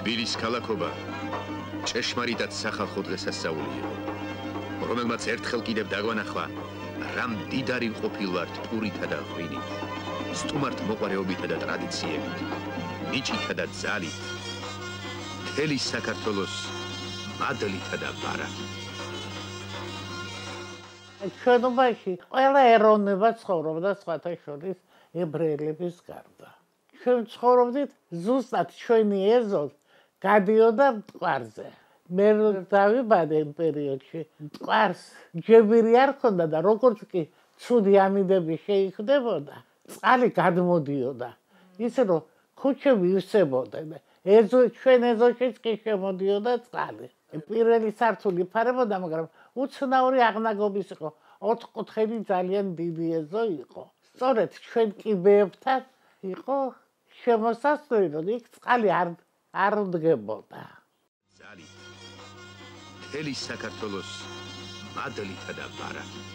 თბილის ქალაქობა ჭეშმარიტად სახალხო დღესასწაული იყო, რომელმაც ერთხელ კიდევ დაგვანახვა, რამ მდიდარი ყოფილვართ პურითა და ღვინით, სტუმართ მოყვარეობითა და ტრადიციებით, ნიჭითა და ძალით, მთელი საქართველოს მადლითა და ბარათით. ჩვენობაში ყველა ეროვნება ცხოვრობდა სხვათა შორის ებრაელების გარდა. ჩვენ ცხოვრობდით ზუსტად ჩვენი ეზო გადიოდა მტკვარზე. მე დავიბადე იმ პერიოდში. მტკვარს ჯებირი არ ქონდა და როგორც კი ცუდი ამინდები შეიქმნებოდა, წყალი გადმოდიოდა. ისე რომ ქუჩები ივსებოდნენ. ჩვენ ეზოშიც კი შემოდიოდა წყალი. პირველი სართული იფარებოდა, მაგრამ უცნაური აღნაგობის იყო. ოთხკუთხედი ძალიან დიდი ეზო იყო. სწორედ ჩვენ კიბეებთან იყო შემოსასვლელი, რომ იქ წყალი არ დგებოდა. ძალით, მთელი საქართველოს მადლითა და ბარათით.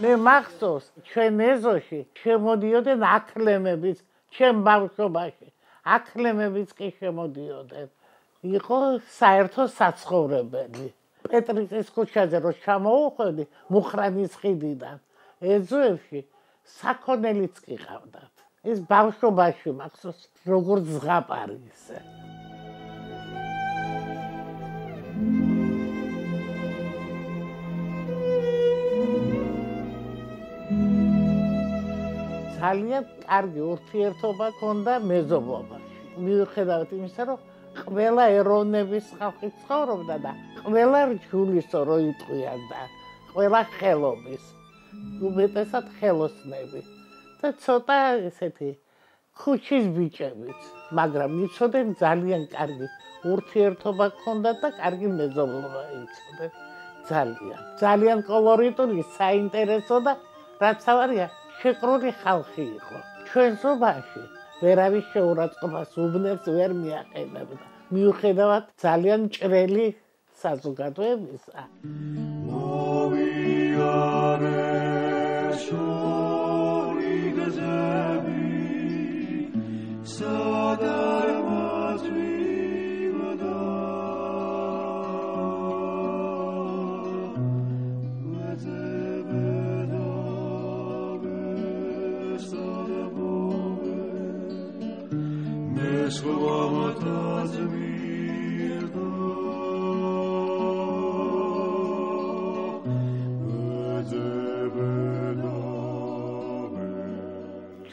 მე მახსოვს, ჩვენ ეზოში შემოდიოდნენ აქლემებიც, ჩემ ბავშვობაში. აქლემებიც კი შემოდიოდნენ. იყო საერთო საცხოვრებელი. პეტრიწის ქუჩაზე რო ჩამოუხვედი მუხრანის ხიდიდან, ეზოებში საქონელიც კი ყავდათ. ეს ბავშვობაში მახსოვს, როგორც ზღაპარი ისე. ძალიან კარგი ურთიერთობა ჰქონდა მეზობლობაში. მიუხედავად იმისა, რომ ყველა ეროვნების ხალხი ცხოვრობდა და ყველა რჯულისო რო იტყვიან და ყველა ხელობის, უმეტესად ხელოსნები და ცოტა ესეთი ქუჩის ბიჭებიც, მაგრამ იცოდნენ ძალიან კარგი ურთიერთობა ჰქონდათ და კარგი მეზობლობა იცოდნენ. ძალიან კოლორიტული, საინტერესო და რაც ავარია, შეკრული ხალხი იყო. ჩვენ ზობაში ვერავის შეურაცხყოფას უბნებს ვერ მიაყენებდა. მიუხედავად ძალიან ჭრელი საზოგადოებისა.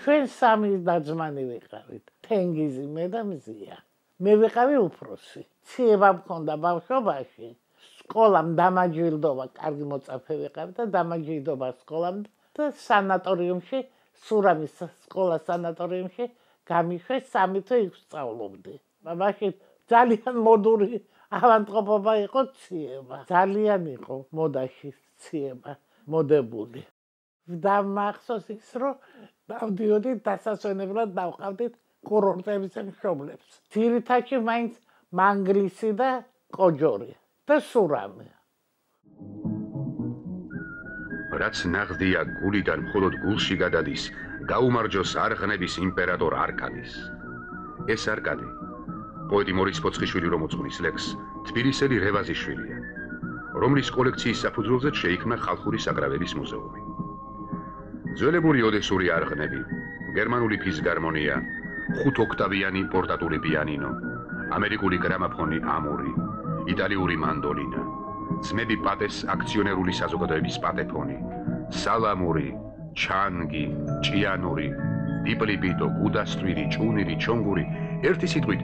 ჩვენ სამი დაძმანი ვიყავით, თენგიზი, მე და მზია. მე ვიყავი უფროსი. ციება მქონდა ბავშვობაში, სკოლამ დამაჯილდოვა, კარგი მოწაფე ვიყავი და დამაჯილდოვა სკოლამ და სანატორიუმში, სურამის სკოლა სანატორიუმში გამიშვეს 3 თვე იქ ვსწავლობდი. მაშინ ძალიან მოდური ავანტყოფობა იყო ციება. ძალიან იყო მოდაში ციება, მოდებული. და მახსოვს ის, რომ დავდიოდით დასასვენებლად დავყავდით კურორტების მშობლებს. ძირითადში მაინც მანგლისი და კოჯორი და სურამი. რაც ნაღდია გულიდან მხოლოდ გულში გადადის, გაუმარჯოს არღნების იმპერატორ არკადის. ეს არკადი, პოეტი მორიც ფოცხიშვილი რომ უძღვნის ლექსს, თბილისელი რევაზიშვილია, რომლის კოლექციის საფუძველზეც შეიქმნა ხალხური საკრავების მუზეუმი. ძველებური ოდესური არღნები, გერმანული ფიზგარმონია, 5 ოქტავიანი პორტატული პიანინო, ამერიკული გრამაფონი ამური, იტალიური მანდოლინა, ძმები პატეს აქციონერული საზოგადოების პატეფონი, სალამური, ჩანგი, ჭიანური, დიპლიპიტო, გუდასტვირი, ჭუნირი, ჩონგური, ერთი სიტყვით,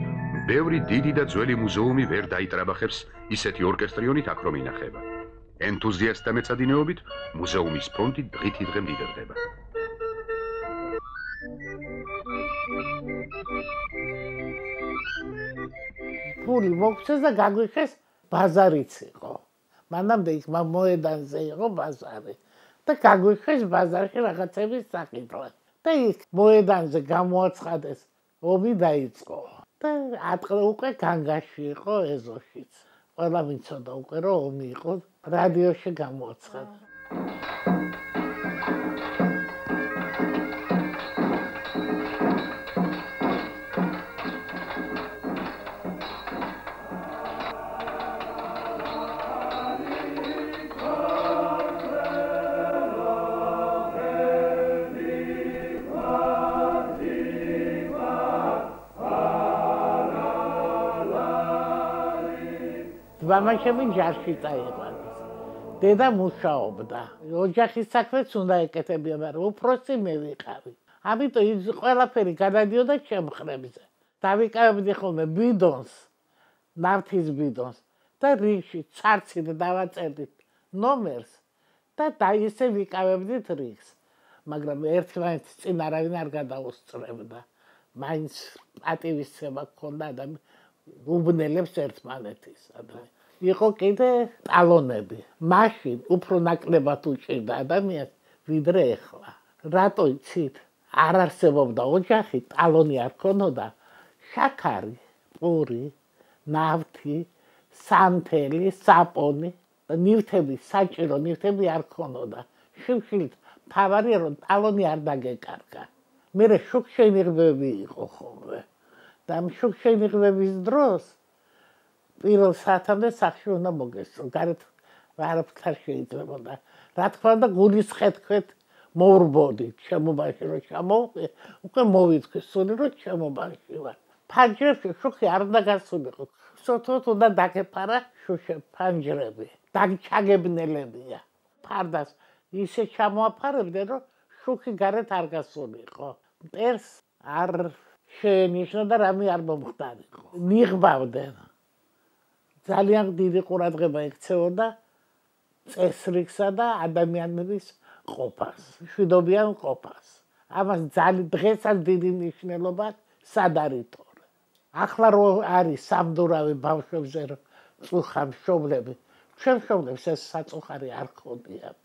ბევრი დიდი და ძველი მუზეუმი ვერ დაიტრაბახებს ისეთი ორკესტრიონით აქ რომ ინახება. ენთუზიასტთა მეცადინეობით მუზეუმის ფონდი დღითი დღე მდიდრდება. ფული მოგცეს და გაგვიხეს ბაზარიც იყო. მანამდე იქ მოედანზე იყო ბაზარი და გაგვიხეს ბაზარში რაღაცების საკითხად. და იქ მოედანზე გამოაცხადეს ომი დაიწყო. და უკვე განგაში იყო ეზოშიც. ყველა ვიცოდა უკვე რომ ომი იყო, რადიოში გამოაცხადა. ძმამაშები ჯარში წაიყვანეს. დედა მუშაობდა. ოჯახის საქმეც უნდა ეკეთებია, მაგრამ უფროსი მე ვიყავი. ამიტომ ის ყველაფერი გადადიოდა ჩემხრებზე. დავიკავებდი ხოლმე ბიდონს, ნავთის ბიდონს და რიგში ცარცით დავაწერდით ნომერს და ისე ვიკავებდით რიგს. მაგრამ ერთმანეთს წინ არავინ არ გადაუსწრებდა. მაინც პატივისცემა ჰქონდა და უბნელებს ერთმანეთის. იყო კიდე ტალონები. მაშინ უფრო ნაკლებად უჭირდა ადამიანს, ვიდრე ეხლა. რატო იცით? არ არსებობდა ოჯახი, ტალონი არ ქონოდა. შაქარი, პური, ნავთი, სანთელი, საპონი და ნივთები, საჭირო ნივთები არ ქონოდა. შიმშილით თავარია რომ ტალონი არ დაგეკარგა. მერე შუქშენიღბები იყო ხოლმე. და ამ შუქშენიღბების დროს პირველ საათამდე სახში უნდა მოგესწრო. გარეთ არაფერ არ შეიძლებოდა. რა თქმა უნდა, გულის ხეთქვეთ მოვრბოდით შემობაში რომ ჩამოვყე, უკვე მოვიწყე სული რომ შემობაში ვარ. ფანჯრებში შუქი არ უნდა გასულიყო. სოთოთ უნდა დაგეფარა შუშე ფანჯრები. ჩაგებნელებია. ფარდას ისე ჩამოაფარებდნენ რომ შუქი გარეთ არ გასულიყო. მტერს არ შეენიშნა და რამე არ მომხდარიყო. ნიღბავდნენ. ძალიან დიდი ყურადღება ექცეოდა წესრიგსა და ადამიანების ყოფას, მშვიდობიან ყოფას. ამას დღესაც დიდი მნიშვნელობა სადარითორ. ახლა რო არის სამდურავი ბავშვებზე წუხა მშობლები, ჩვენ მშობლებს ეს საწუხარი არ ხოდიათ.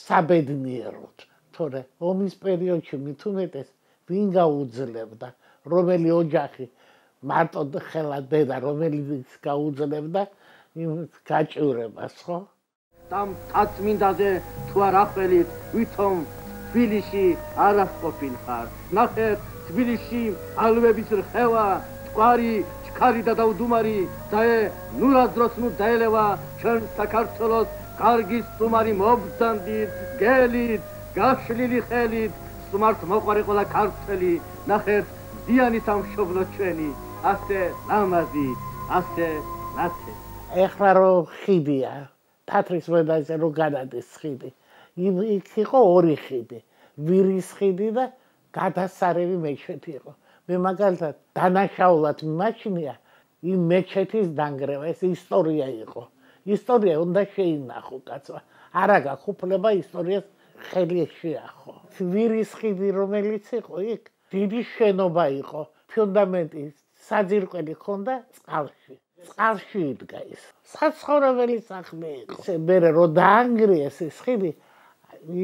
საბედნიეროდ, თორე ომის პერიოდში მით უმეტეს ვინ გაუძლებდა, რომელი ოჯახი მარტო ხელა დედა, რომელიც გაუძლებდა იმ გაჭირებას, ხო? Tam წმინდაზე თუ არ ახველით, ვითომ თბილისში არ ასყოფილ ხარ. ნახეთ, თბილისში ალვების რხევა, მტკვარი, ჩქარი და დაუდუმარი, დაე ნურას დროს ნუ დაელევა ჩვენ საქართველოს კარგი სტუმარი მობრძანდით, გელით, გაშლილი ხელით, სტუმარს მოყვარე ყველა ქართველი. ნახეთ, ზიანი სამშობლო ჩვენი, ასე ლამაზი, ასე ნათელი. ეხლა რო ხიდია თათრის მედაზე რო გადადის ხიდი. იქ იყო ორი ხიდი, ვირის ხიდი და გადასარევი მეჩეთი იყო. მე მაგალითად დანაშაულად მიმაჩნია იმ მეჩეთის დანგრევა, ეს ისტორია იყო. ისტორია უნდა შეინახო კაცმა. არა გაქვს უფლება ისტორიას ხელი შეახო. ვირის ხიდი რომელიც იყო იქ, დიდი შენობა იყო, ფუნდამენტი საძირკველი ჰქონდა წყალში. წყალში იდგა ის. საცხოვრებელი სახლი იყო. მერე რო დაანგრიეს ეს ხიდი,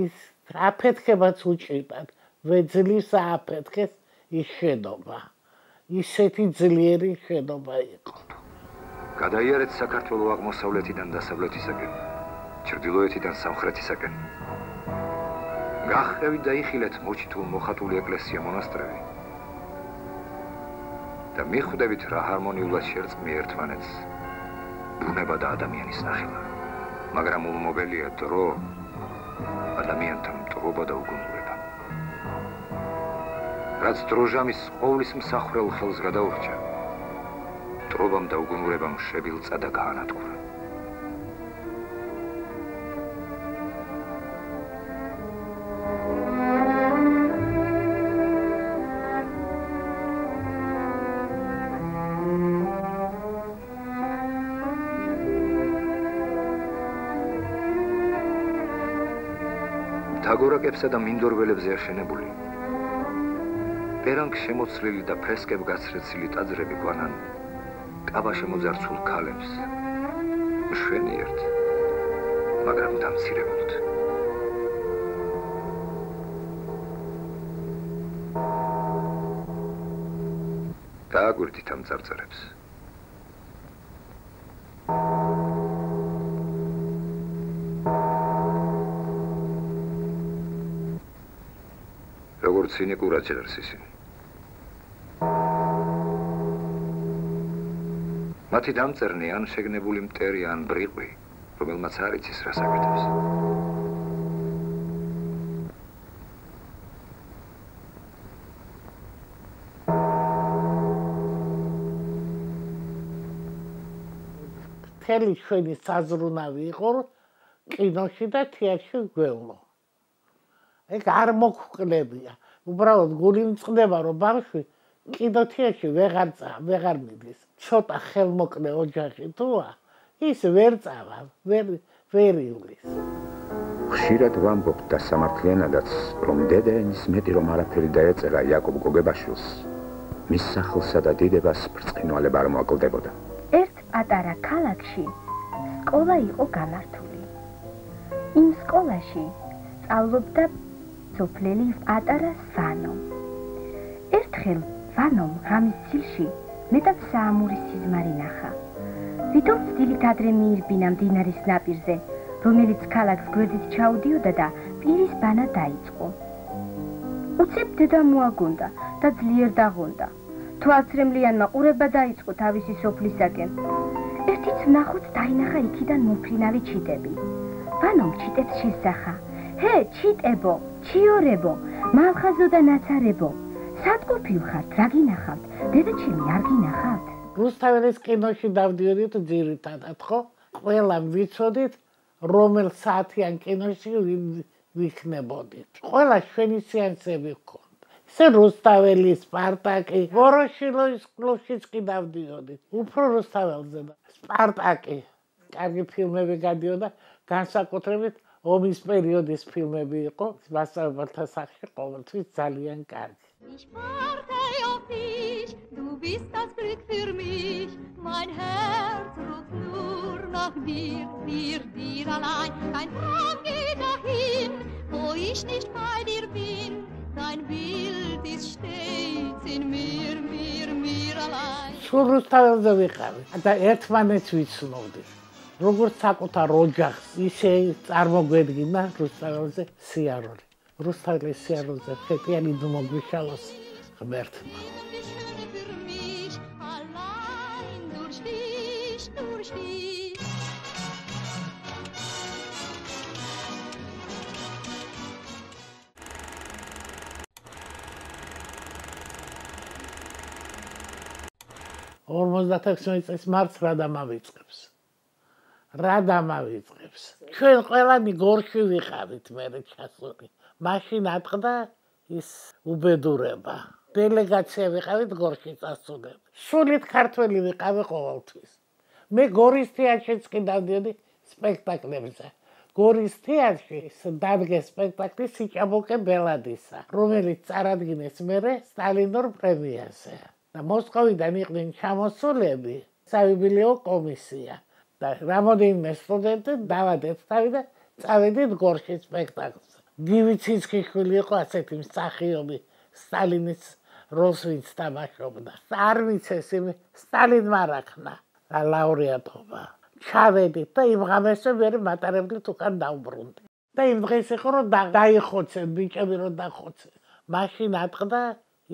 ის აფეთქებაც უჭირდათ. ვეძლის ააფეთქეს ის შენობა. ისეთი ძლიერი შენობა იყო. გადაიარეთ საქართველოს აღმოსავლეთიდან დასავლეთისაკენ, ჩრდილოეთიდან სამხრეთისაკენ. გახევით და იხილეთ მოჩითულ მოხატული ეკლესია მონასტრები. და მიხვდებით რა ჰარმონიულად შერწყმი ერთმანეთს ბუნება და ადამიანის ნახევა. მაგრამ ულმობელია დრო ადამიანთა მტრობა და უგუნურება. რაც დროჟამის ყოვლის მსახრელ ხელს გადაურჩა, მტრობამ და უგუნურებამ შებილწა და გაანადგურა. თაგორაკებსა და მინდორველებზე აშენებული პერანგ შემოცლილი და ფრესკებ გაცრეცილი ტაძრები გვანან კაბა შემოძარცულ ქალებს მშვენიერთ, მაგრამ დამცირებულთ. დააგვირთით ამ წარწერებს. როგორც ცინიკურად ჟერს ისინი. მათი დამწერნი ან შეგნებული მტერი ან ბრიყვი, რომელმაც არ იცის რას აკეთებს. მთელი ჩვენი საზრუნავი იყო კინოში და თეატრში გვევლო. ეგ არ მოგვკლებია. უბრალოდ გული მწყდება რომ ბავშვი კინოთეატრში ვეღარ მიდის. ცოტა ხელმოკლე ოჯახი თუა, ის ვერ წავა, ვერ ივლის. ხშირად ვამბობ და სამართლიანადაც, რომ დედა ენის მეტი რომ არაფერი დაეწერა იაკობ გოგებაშვილს, მის სახლსა და დიდებას ბრწყინვალება არ მოაკლდებოდა. ერთ პატარა ქალაქში სკოლა იყო გამართული. იმ სკოლაში სწავლობდა სოფლელი პატარა ვანო. ერთხელ ვანომ ღამის ცილში მეტად საამური სიზმარი ნახა. ვიდრე დილით ადრე მიირბინა მდინარის ნაპირზე, რომელიც ქალაქს გვერდით ჩაუდიოდა და პირის ბანა დაიწყო. უცებ დედა მოაგონდა და ძლიერ დაღონდა. თვალცრემლიანმა ყურება დაიწყო თავისი სოფლისაკენ. ერთიც ნახოთ დაინახა იქიდან მომფრინავი ჩიტები. ვანომ ჩიტებს შესახა. ჰე, ჩიტებო, ჩიორებო, მალხაზო და ნაცარებო. სად ყოფილხართ, რა გინახავთ? დედაჩემი არ გინახავთ? რუსთაველის კინოში დავდიოდით ძირითადად, ხო? ყველამ ვიცოდით, რომელ საათიან კინოში ვიქნებოდით. ყველა ჩვენი სეანსები ვქონდა. ისე რუსთაველი, სპარტაკი, ვოროშილოვის კლუბშიც კი დავდიოდით. უფრო რუსთაველზე და სპარტაკი. კარგი ფილმები გადიოდა, განსაკუთრებით ომის პერიოდის ფილმები იყო, მასწავლებელთა სახლში ყოველთვის ძალიან კარგი. Ich warte auf dich, du bist das Glück für mich, mein Herz ruft nur nach dir, dir allein. Kein Traum geht dahin, wo ich nicht bei dir bin, dein Bild ist stets in mir allein. სულ რუსთაველზე ვიყავი და ერთმანეთს ვიცნობდით. როგორც საკუთარ ოჯახს, ისე წარმოგვედგინა რუსთაველზე სიარული. რუსთაველის სიარულზე ხეტიანი მოგვიშალოს ღმერთმა. წლის მარტს რა დამავიწყებს. ჩვენ ყველანი გორში ვიყავით მერე ჩასული. მაშინ ატყდა ის უბედურება. დელეგაცია ვიყავით გორში წასულები. სულით ქართველი ვიყავი ყოველთვის. მე გორის თეატრშიც კი დავდიოდი სპექტაკლებზე. გორის თეატრში დადგეს სპექტაკლი სიჭაბუკე ბელადისა, რომელიც წარადგინეს მერე სტალინურ პრემიაზე. და მოსკოვიდან იყვნენ ჩამოსულები, საიუბილეო კომისია. და რამოდენიმე სტუდენტი დავადეთ თავი და წავედით გორში სპექტაკლზე. გივიცინსკიშვილი იყო ასეთი მსახიობი, სტალინის როლს ვინც თამაშობდა. არ ვიცეს იმ სტალინმა რახნა ლაურეატობა. ჩავედით და იმ ღამესზე ვერ მატარებლით უკან დავბრუნდი. და იმ დღეს იყო რომ დაიხოცენ, ბიჭები რომ დახოცენ. მაშინ ატყდა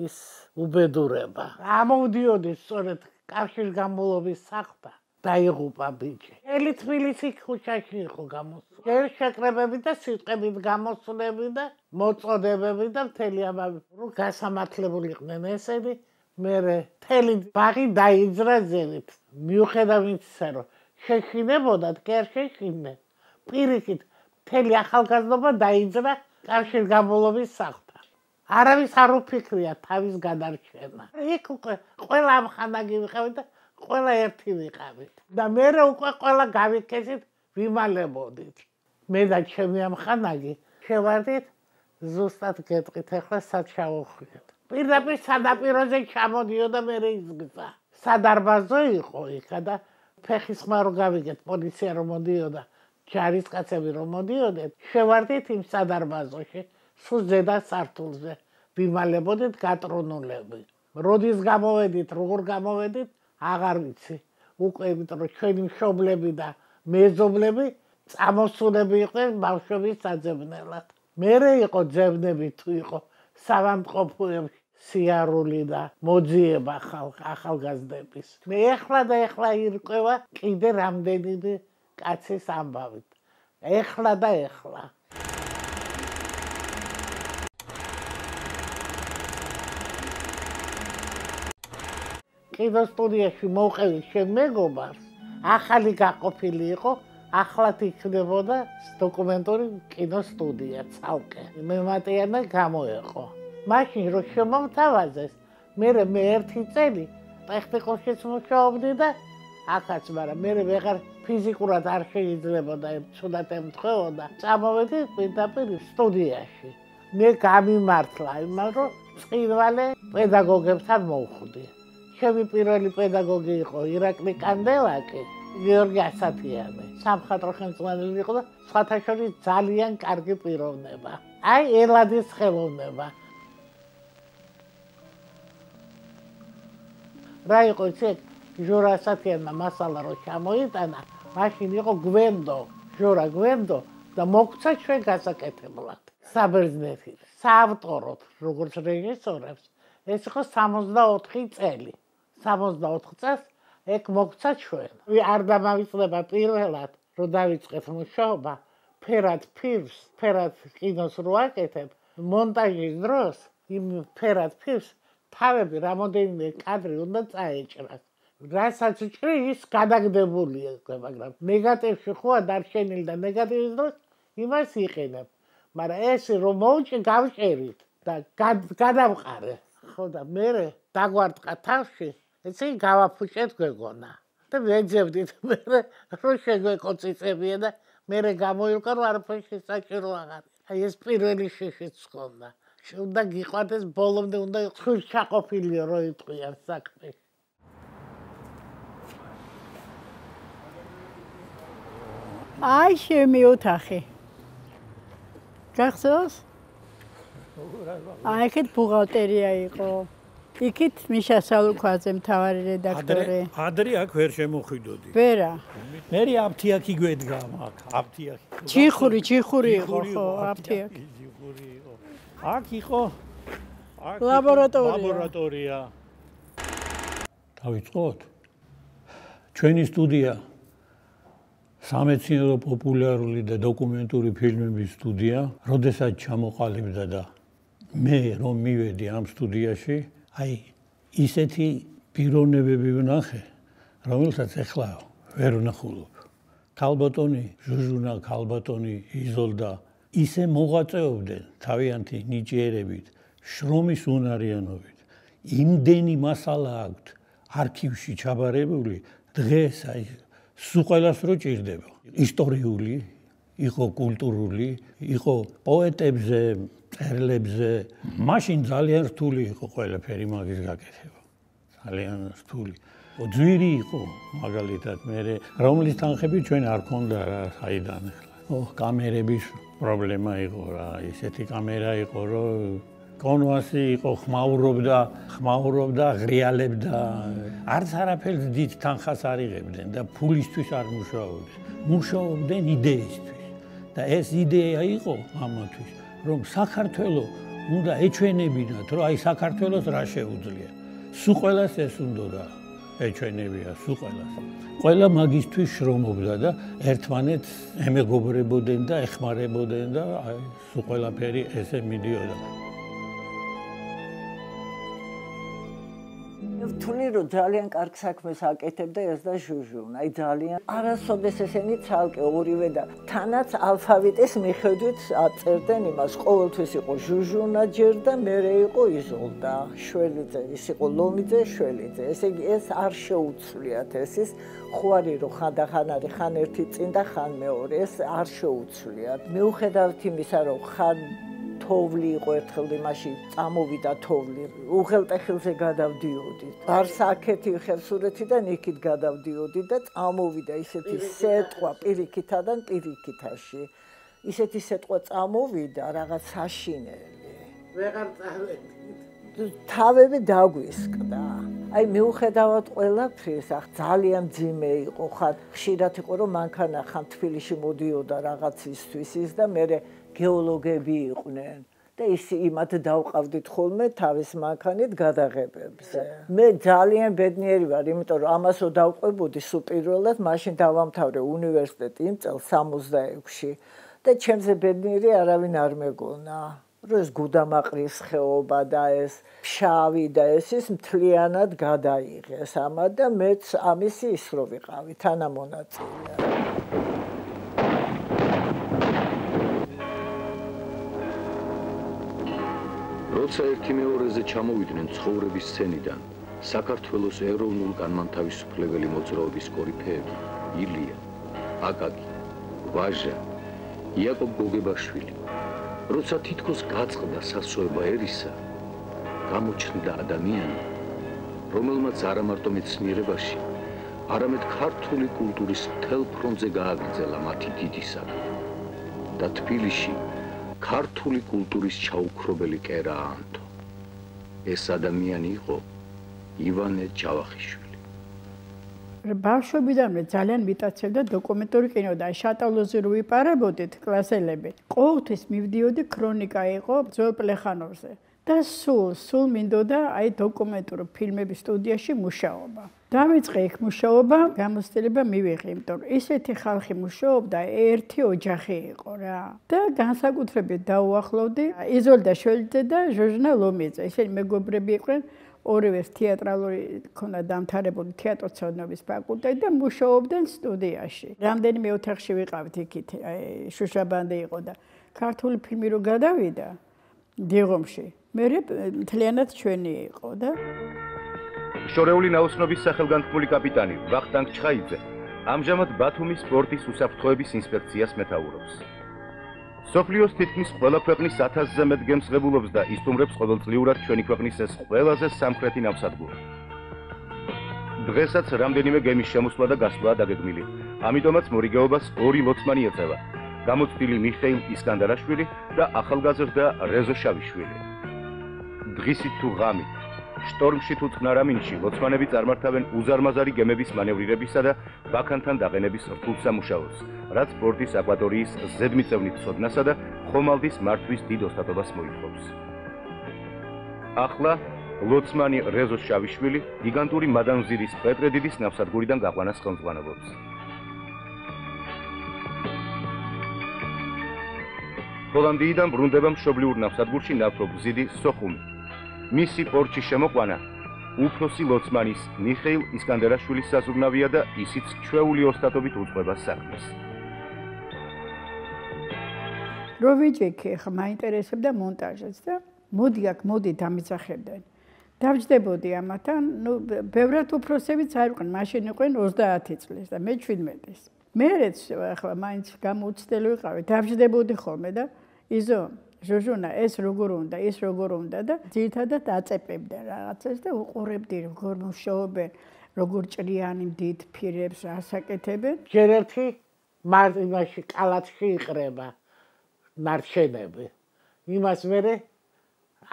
ის უბედურება. ამოვდიოდი სწორედ კავშირგამულობის სახლთან. დაიღუპა ბიჭი. ელი თბილისის ქუჩაში იყო გამოსული. ჯერ შეკრებები და სიტყვებით გამოსულები და მოწოდებები და მთელი ამბავი. რომ გასამართლებული იყვნენ ესენი, მერე მთელი ბაღი დაიძრა ზევით. მიუხედავად იმისა, რომ შეშინებოდათ, კი არ შეშინდნენ. პირიქით, მთელი ახალგაზრდობა დაიძრა კავშირგამულობის სახლთან. არავის არ უფიქრია თავის გადარჩენა. იქ უკვე ყველა ამხანაგი ვიყავით და ყველა ერთი ვიყავით და მერე უკვე ყველა გავიქესით ვიმალებოდით. მე და ჩემი ამხანაგი შევარდით ზუსტად გეტყვით ახლა სად ჩავუხვიეთ. პირდაპირ სანაპიროზე ჩამოდიოდა მერე იზგდა. სადარბაზო იყო იქა და ფეხის ხმა რო გავიგეთ, პოლიცია რომ მოდიოდა, ჯარისკაცები რომ მოდიოდნენ, შევარდით იმ სადარბაზოში, სულ ზედა სართულზე ვიმალებოდით გატრონულები. როდის გამოვედით, როგორ გამოვედით, აღარ ვიცი. უკვე იმიტომ რომ ჩვენი მშობლები და მეზობლები წამოსულები იყვნენ ბავშვების საძებნელად. მერე იყო ძებნები თუ იყო სავანტყოფოებში სიარული და მოძიება ახალგაზრდების. მე ეხლა ირკვევა კიდე რამდენიმე კაცის ამბავით. ეხლა და ეხლა. კინოსტუდიაში მოვყევი შენ მეგობარს ახალი გაყოფილი იყო, ახლად იქნებოდა დოკუმენტური კინოსტუდია ცალკე. მემატიანე გამოეყო. მაშინ რო შემომთავაზეს, მე ერთი წელი ტექნიკუმშიც მუშაობდი და აქაც, მაგრამ მე ვეღარ ფიზიკურად არ შეიძლებოდა ცუდად ემთხვეოდა. წამოვედი პირდაპირ სტუდიაში. მე გამიმართლა იმან, რომ წინვალე პედაგოგებთან მოვხვდი. ჩემი პირველი პედაგოგი იყო ირაკლი კანდელაკი, გიორგი ასათიანი. სამხატვრო ხელმძღვანელი იყო და სხვათა შორის ძალიან კარგი პიროვნება. აი ელადის ხელოვნება. რა იყო ეს ჟორა ასათიანმა მასალა რო ჩამოიტანა, მაშინ იყო გვენდო, ჟორა გვენდო და მოგცა ჩვენ გასაკეთებლად. საბერძნეთი, საავტოროდ, როგორც რეჟისორებს, ეს იყო 64 წელი. 64 წელს ეგ მოგცა ჩვენ. არ დამავიწყდება პირველად, რომ დავიწყეთ მუშაობა, ფერად ფირს, ფერად კინოს რო აკეთებ, მონტაჟის დროს იმ ფერად ფირს თავები რამოდენიმე კადრი უნდა წაეჭრას. რასაც ჭრი ის გადაგდებულია, მაგრამ ნეგატივში ხო დარჩენილი და ნეგატივის დროს იმას იყენებ. მაგრამ ეს რომ მოვჭი გავჭერით და გადავყარე. ხო და მე დაგვარტყა თავში, ესე გავაფუჭეთ გვეგონა. და ვეძებდით მე რომ შეგვეკოციწებია და მე გამოილკა რომ არაფერში საჭირო აღარ. აი ეს პირველი შეშეც ხონდა. უნდა გიყვარდეს ბოლომდე უნდა ხუს ჩაყოფილიო რო იტყვიან საქმე. აი შემი ოთახი. გახსოვს? აი ეგეთ ბუღალტერია იყო. იქით მიშა სალუქვაძე მთავარი რედაქტორი. ადრე აქ ვერ შემოხვიდოდი. ვერა. მე აფთიაქი გვედგა აქ, აფთიაქი. ჩიხური იყო ხო, აფთიაქი. ჩიხური იყო. აქ იყო ლაბორატორია. დავიწყოთ. ჩვენი სტუდია სამეცნიერო პოპულარული და დოკუმენტური ფილმების სტუდია, როდესაც ჩამოყალიბდა და მე რომ მივედი ამ სტუდიაში, აი ისეთი პიროვნებები ვნახე, რომელსაც ახლა ვერ ვნახულობ. ქალბატონი ჟუჟუნა, ქალბატონი იზოლდა ისე მოღვაწეობდნენ თავიანთი ნიჭიერებით, შრომის უნარიანობით. იმდენი მასალა აქვთ არქივში ჩაბარებული, დღეს აი სულ ყველას რო ჭირდება. ისტორიული, იყო კულტურული, იყო პოეტებზე, მწერლებზე. მაშინ ძალიან რთული იყო ყველაფერი მაგის გაკეთება. ძალიან რთული. ძვირი იყო მაგალითად მე რომლის თანხები ჩვენ არ ქონდა რა საიდან ახლა. კამერების პრობლემა იყო რა, ისეთი კამერა იყო რომ კონვასი იყო ხმაურობდა, ღრიალებდა. არც არაფერს დიდ თანხას არ იღებდნენ და ფულისთვის არ მუშაობდნენ. მუშაობდნენ იდეისთვის. და ეს იდეა იყო ამათვის, რომ საქართველოს უნდა ეჩვენებინათ, რომ აი საქართველოს რა შეუძლია. სულ ყველას ეს უნდა ეჩვენებია, სულ ყველას. ყველა მაგისთვის შრომობდა და ერთმანეთს ემეგობრებოდნენ და ეხმარებოდნენ და აი სულ ყველაფერი ესე მიდიოდა. ვთვლი რომ ძალიან კარგ საქმეს აკეთებდა ეს და ჟუჟუნა. აი ძალიან არასოდეს ესენი ცალკე ორივე და თანაც ალფავიტის მიხედვით აწერდნენ იმას. ყოველთვის იყო ჟუჟუნა ჯერ და მერე იყო იზოლდა, შველიძე, ის იყო ლომიძე, შველიძე. ესე იგი ეს არ შეუცვლიათ ეს ის ხვარი რომ ხან არის ხან ერთი წინ და ხან მეორე, ეს არ შეუცვლიათ. მიუხედავად იმისა რომ ხან თოვლი იყო ერთხელ იმაში წამოვიდა თოვლი უღელტეხილზე გადავდიოდი ბარსაკეთი ხევსურეთიდან იქით გადავდიოდი და წამოვიდა ისეთი სეტყვა პირიქითადან პირიქითაში ისეთი სეტყვა წამოვიდა რაღაც საშინელი ვეღარ წავედი თავები დაგვისკდა აი მიუხედავად ყველაფრის ახ ძალიან ძიმე იყო ხან ხშირად იყო რომ მანქანა ხან თბილისში მოდიოდა რაღაცისთვის ის და მე გეოლოგები იყვნენ და ის იმათ დავყავდით ხოლმე თავის მანქანით გადაღებებზე. მე ძალიან ბედნიერი ვარ, იმიტომ რომ ამასო დავყვებოდი სულ პირველად, მაშინ დავამთავრე უნივერსიტეტი იმ წელს 66-ში და ჩემზე ბედნიერი არავინ არ მეგონა. რომ ეს გუდამაყრის ხეობა და ეს ფშავი და ეს ის მთლიანად გადაიღეს ამა და მეც ამის ის რო ვიყავი თანამონაწილე. როცა ერთი მეორეზე ჩამოვიდნენ ცხოვრების სცენიდან საქართველოს ეროვნულ განმანთავისუფლებელი მოძრაობის კორიფეები ილია, აკაკი, ვაჟა, იაკობ გოგებაშვილი, როცა თითქოს გაწყდა სასწორება ერისა, გამოჩნდა ადამიანი, რომელმაც არა მარტო მეცნიერებაში, არამედ ქართული კულტურის მთელ ფრონტზე გააგრძელა მათი დიდი საქმე და თბილისში ქართული კულტურის ჩაუქრობელი კერა აანთო. ეს ადამიანი იყო ივანე ჯავახიშვილი. ბავშვობიდანვე ძალიან მიტაცებდა დოკუმენტური კინო და შატალოზე რო ვიპარებოდით კლასელები. ყოველთვის მივდიოდი ქრონიკა იყო ძველ პლეხანოვზე. და სულ მინდოდა აი დოკუმენტური ფილმების სტუდიაში მუშაობა. დავიწყე იქ მუშაობა, გამოცდილება მივიღე, იმიტომ რომ ისეთი ხალხი მუშაობდა, ერთი ოჯახი იყო რა. და განსაკუთრებით დაუახლოვდი იზოლდა შველიძე და ჟოჟნა ლომიძე. ისინი მეგობრები იყვნენ, ორივე თეატრალური ქონა დამთავრებული თეატროცნობის ფაკულტეტი და მუშაობდნენ სტუდიაში. რამდენიმე ოთახში ვიყავით იქით, შუშაბანდი იყო და ქართული ფილმი რო გადავიდა დიღომში. მე მთლიანად ჩვენი იყო და შორეული ნაოსნობის სახელგანთქმული კაპიტანი ვახტანგ ჩხაიძე ამჟამად ბათუმის სპორტის უსაფრთხოების ინსპექციას მეთაურობს. სოფლიოს თითქმის ყველა ქვეყნის 1000-ზე მეტ გემს ღებულობს და ისტუმრებს ყოველწლიურად ჩვენი ქვეყნის ეს ყველაზე სამხრეთი ნავსადგური. დღესაც რამდენიმე გემის შემოსვლა და გასვლაა დაგეგმილი. ამიტომაც მორიგეობას 2 ლოცმანი ეწევა. გამოცდილი მიხეილ ისკანდარაშვილი და ახალგაზრდა რეზო შავიშვილი. დღისით თუ ღამით, შტორმში თუ წყნარ ამინდში ლოცმანები წარმართავენ უზარმაზარი გემების მანევრირებისა და ბაქანთან დაყენების რთულ სამუშაოს, რაც პორტის აკვატორიის ზედმიწევნით ცოდნასა და ხომალდის მართვის დიდ ოსტატობას მოითხოვს. ახლა ლოცმანი რეზო შავიშვილი გიგანტური მადანზირის პეტრედიდის ნავსადგურიდან გაყვანას ხელმძღვანელობს. ჰოლანდიიდან ბრუნდება მშობლიურ ნავსადგურში ნავთობგზიდი სოხუმი. მისი პორტში შემოყვანა უფროსი ლოცმანის მიხეილ ისკანდერაშვილის საზრუნავია და ისიც ჩვეული ოსტატობით უწყება საქმეს. რო ვიჯექი, ხა მაინტერესებდა მონტაჟიც და მოდი დამიძახებდნენ. დავჯდებოდი ამათან, ბევრად უფროსებიც არ იყვნენ, მაშინ იყვნენ 30 წლის და მე 17-ის. მერეც ახლა მაინც გამოცდილი ვიყავი, დავჯდებოდი ხოლმე და იზო ჟოჟონა ეს როგორ უნდა, ის როგორ უნდა და ძირითადად აწეპებდნენ რაღაცას და უყურებდი როგორ მუშაობენ, როგორ ჭრიანი დიდ ფირებს ასაკეთებენ. ჯერ ერთი იმაში კალათში იყრება ნარჩენები. იმას მერე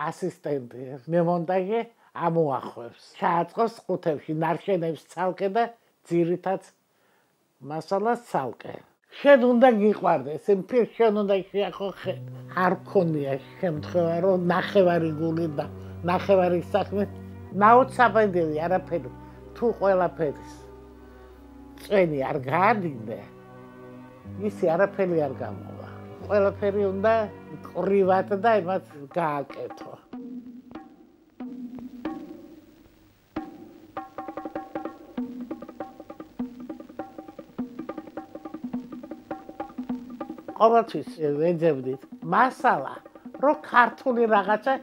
ასისტენტი მემონტაჟე ამოახვევს. ჩააწყობს ყუთებში ნარჩენებს ცალკე და ძირითად მასალას ცალკე. შენ უნდა გიყვარდეს, იმ ფილმს შენ უნდა შეახოხე. არ მქონია შემთხვევა, რომ ნახევარი გული და ნახევარი საქმე ნაუცაბადელი არაფერი, თუ ყველაფერის წვენი არ გაადინე, ისი არაფერი არ გამოვა. ყველაფერი უნდა ყრივად და იმას გააკეთო. ყოველთვის ვეძებდით მასალა, რომ ქართული რაღაცა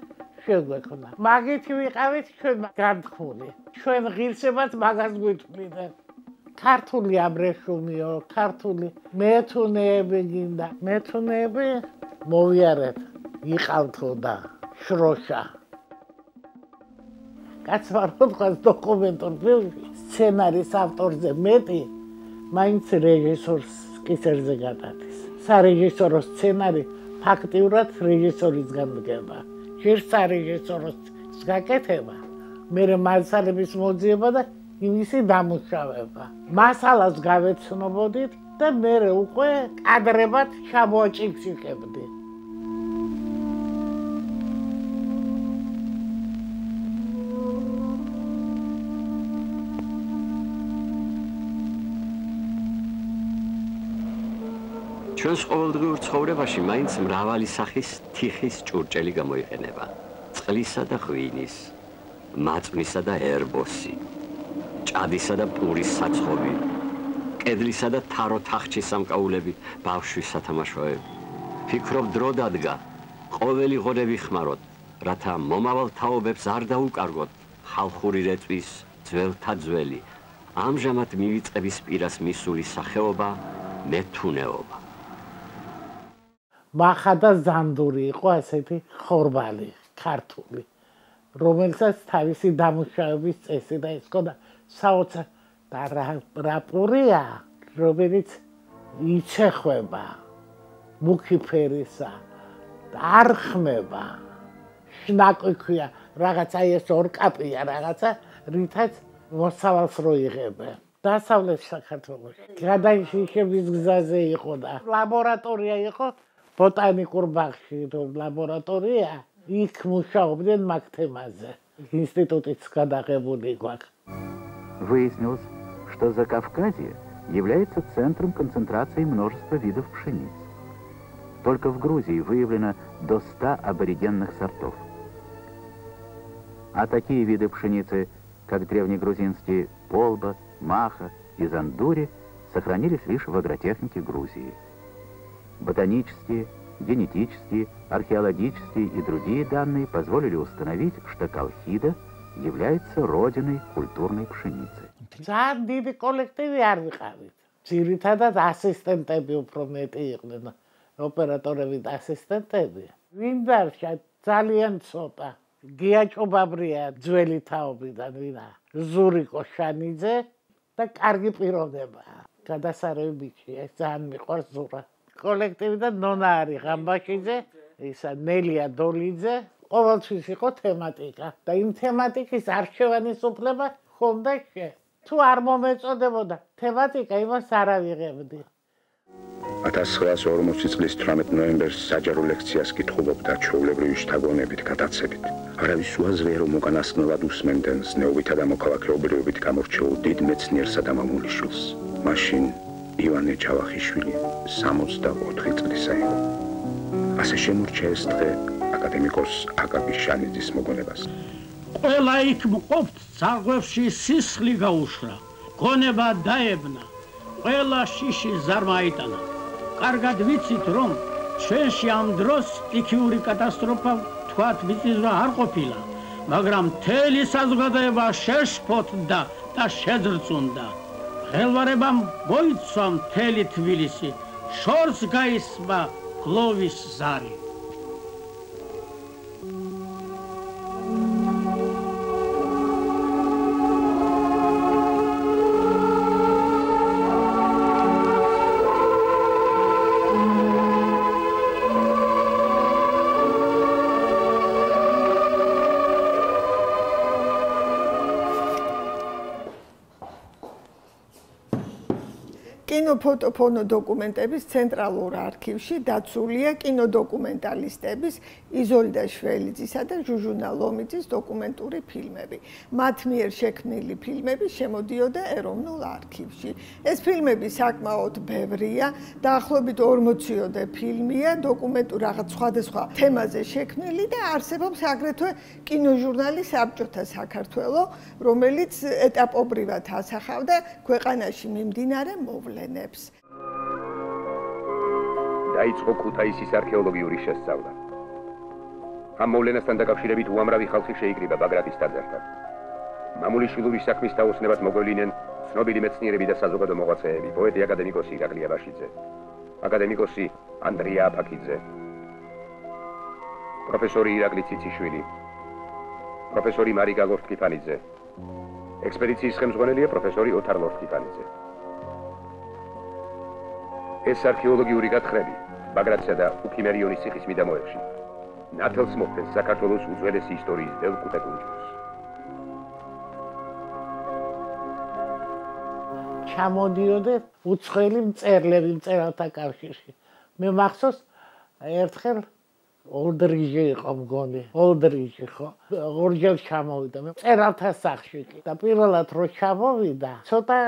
შეგვექნა. მაგით ვიყავით ჩვენ განთქმული. ჩვენ ღირსებად მაგას გვითვლიდან. ქართული აბრეშუმიო, ქართული მეთუნეები გინდა. მეთუნეები მოვიარეთ, იყავთო და შროშა. კაცმა რომ თქვას დოკუმენტურ ფილმში სცენარის ავტორზე მეტი, მაინც რეჟისორს კისერზე გადადის. სარეჟისორო სცენარი ფაქტიურად რეჟისორისგან დგება. ჯერ სარეჟისოროს გაკეთება, მერე მასალების მოძიება და იმისი დამუშავება. მასალას გავეცნობოდით და მერე უკვე კადრებად ჩამოაჭიქშიქებდი. ჩვენს ყოველდღიურ ცხოვრებაში მაინც მრავალი სახის თიხის ჭურჭელი გამოიყენება. წყლისა და ღვინის, მაწვნისა და ერბოსი, ჭადისა და პურის საცხობი, კედლისა და თარო-თახჩის სამკაულები, ბავშვის სათამაშოები. ფიქრობ დრო დადგა, ყოველი ღორე ვიხმაროთ, რათა მომავალ თაობებს არ დაუკარგოთ ხალხური რეწვის ძველთა ძველი, ამჟამად მივიწყების პირას მისული სახეობა მეთუნეობა. მახა და ზანდური იყო ასეთი ხორბალი ქართული, რომელსაც თავისი დამუშავების წესი და ეს ქონდა საოცარ და რა პურია, რომელიც იცეხვება, მუქი ფერისა, არ ხმება, შნაკვი ქვია, რაღაცა ეს ორკაპია, რაღაცა, რითაც მოსავალს რო იღებენ. დასავლეთ საქართველოში გადაშიშების გზაზე იყო და ლაბორატორია იყო ბოტანიკურ ბაღში, ლაბორატორია, იქ მუშაობდნენ მაგ თემაზე. Институтიც გადაღებული გვაქვს. Выяснилось, что Закавказье является центром концентрации множества видов пшениц. Только в Грузии выявлено до 100 аборигенных сортов. А такие виды пшеницы, как древнегрузинские полба, маха и зандури, сохранились лишь в агротехнике Грузии. Ботанические, генетические, археологические и другие данные позволили установить, что Колхида является родиной культурной пшеницы. ძალიან დიდი კოლექტივი არ ვიყავით. ძირითადად ასისტენტები უფრო მეტი იყვნენ, ოპერატორები და ასისტენტები. ვინ დარჩა ძალიან ცოტა. გიაჭობაბრია ძველი თაობიდან ვინა. ზურიკო შანიძე და კარგი პიროვნება. გადასარევი ბიჭია, ეს ძალიან მიყვარს ზურა. კოლექტივიდან ნონა არის ღამბაშიძე, ისა ნელია დოლიძე, ყოველთვის იყო თემატიკა და იმ თემატიკის არჩევანის უფლება ჰქონდა შენ. თუ არ მომეწოდებოდა თემატიკა, იმას არ ავიღებდი. 1940 წლის 18 ნოემბერს საჯარო ლექციას კითხულობდა ჩვეულებრივი შთაგონებით გადაცებით. არავის უაზრია, რომ უკანასკნელად უსმენდნენ ზნეობითა და მოქალაქეობრივობით გამორჩეულ დიდ მეცნიერსა და მამულიშვილს. მაშინ ივანე ჯავახიშვილი 64 წლისა იყო. ასე შემორჩა ეს დღე აკადემიკოს აკაკი შანიძის მოგონებას. ყველა იქ მყოფ ძაღლებში სისხლი გაუშრა, გონება დაებნა, ყველა შიში ზარმა აიტანა. კარგად ვიცით, რომ ჩვენში ამ დროს სტიქიური კატასტროფა თქვათ მიწისძვრა არ ყოფილა, მაგრამ მთელი საზოგადოება შეშფოთდა და შეძრწუნდა. ხელვარებამ მოიცვა მთელი თბილისი, შორს გაისმა გლოვის ზარი. კინოფოტოფონო დოკუმენტების ცენტრალურ არქივში დაცულია კინოდოკუმენტალისტების იზოლდა შველიძისა და ჟუჟუნა ლომიძის დოკუმენტური ფილმები. მათ მიერ შექმნილი ფილმები შემოდიოდა ეროვნულ არქივში. ეს ფილმები საკმაოდ ბევრია, დაახლოებით 40-ოდე ფილმია, დოკუმენტური რაღაც სხვადასხვა თემაზე შექმნილი და არსებობს აგრეთვე კინოჟურნალი საბჭოთა საქართველო, რომელიც ეტაპობრივად ასახავდა ქვეყანაში მიმდინარე მოვლენებს. დაიწყო ქუთაისის არქეოლოგიური შესწავლა. ამ მოვლენასთან დაკავშირებით უამრავი ხალხი შეიკრიბა ბაგრატის ტაძართან. მამულიშვილური საქმის თაოსნებად მოგვევლინენ ცნობილი მეცნიერები და საზოგადო მოღვაწეები, პოეტი აკადემიკოსი ირაკლი აბაშიძე, აკადემიკოსი ანდრია აფაქიძე, პროფესორი ირაკლი ციციშვილი, პროფესორი მარიკა ლორთქიფანიძე, ექსპედიციის ხელმძღვანელია პროფესორი ოთარ ლორთქიფანიძე. ეს არქეოლოგიური გათხრები ბაგრატსა და უქიმერიონის ციხის მიდამოებში ნათელს მოხდეს საქართველოს უძველესი ისტორიის ბევრ კუთხეკუნჯულს. ჩამოდიოდი უცხოელი მწერლები მწერალთა კავშირში. მე მახსოვს ერთხელ ოლდრიჟი იყო მგონი, ოლდრიჟი ხო? ორჯერ ჩამოვიდა მე მწერალთა სახლში და პირველად რო ჩამოვიდა, ცოტა